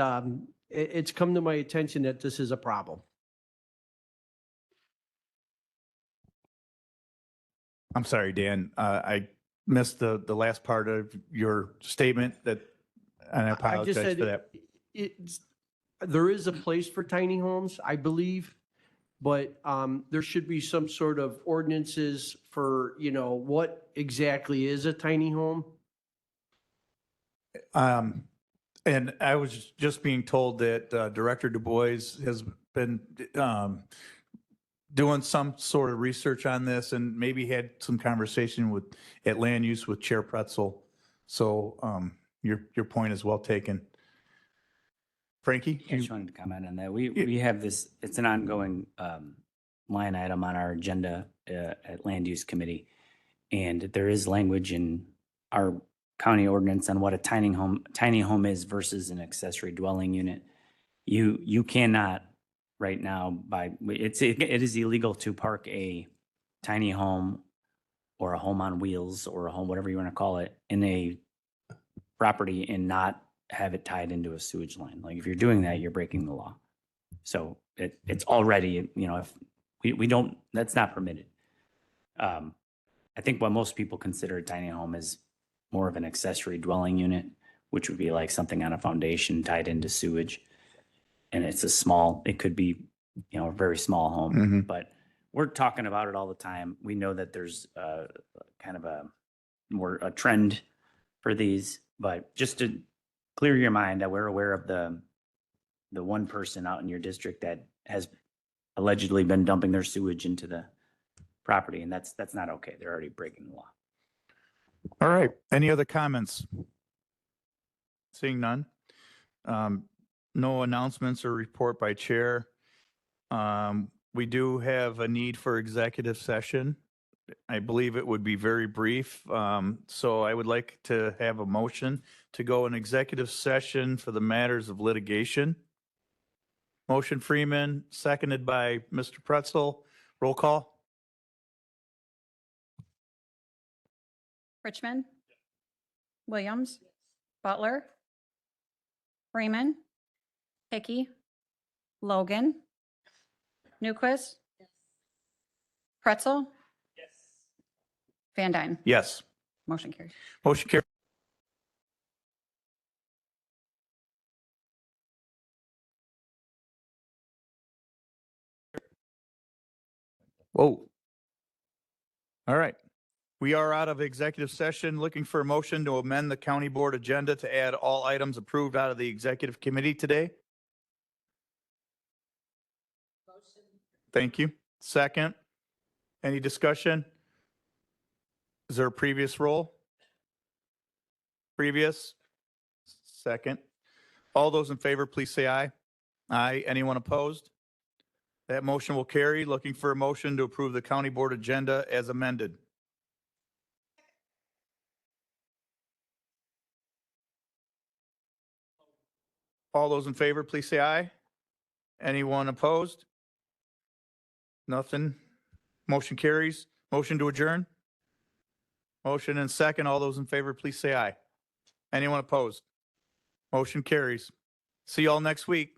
it's come to my attention that this is a problem. I'm sorry, Dan. I missed the last part of your statement and I I just apologize said for that. there is a place for tiny homes, I believe, but there should be some sort of ordinances for, what exactly is a tiny home. And I was just being told that Director Du Bois has been doing some sort of research on this and maybe had some conversation at land use with Chair Pretzel. So your point is well taken. Frankie? I just wanted to comment on that. We have this, it's an ongoing line item on our agenda at Land Use Committee. And there is language in our county ordinance on what a tiny home is versus an accessory dwelling unit. You cannot right now it is illegal to park a tiny home or a home on wheels or a home, whatever you want to call it, in a property and not have it tied into a sewage line. Like if you're doing that, you're breaking the law. So it's already, if we don't, that's not permitted. I think what most people consider a tiny home is more of an accessory dwelling unit, which would be like something on a foundation tied into sewage. And it's it could be, a very small home, but we're talking about it all the time. We know that there's kind of a trend for these, but just to clear your mind that we're aware of the one person out in your district that has allegedly been dumping their sewage into the property, and that's not okay. They're already breaking the law. All right. Any other comments? Seeing none. No announcements or report by chair. We do have a need for executive session. I believe it would be very brief. So I would like to have a motion to go in executive session for the matters of litigation. Motion Freeman, seconded by Mr. Pretzel. Roll call. Richmond. Williams. Butler. Freeman. Hickey. Logan. Newquist. Pretzel. Van Dyne. Yes. Motion carries. Motion carried. Whoa. All right. We are out of executive session, looking for a motion to amend the county board agenda to add all items approved out of the executive committee today. Thank you. Second. Any discussion? Is there a previous roll? Previous? Second. All those in favor, please say aye. Aye. Anyone opposed? That motion will carry. Looking for a motion to approve the county board agenda as amended. All those in favor, please say aye. Anyone opposed? Nothing. Motion carries. Motion to adjourn. Motion and second. All those in favor, please say aye. Anyone opposed? Motion carries. See you all next week.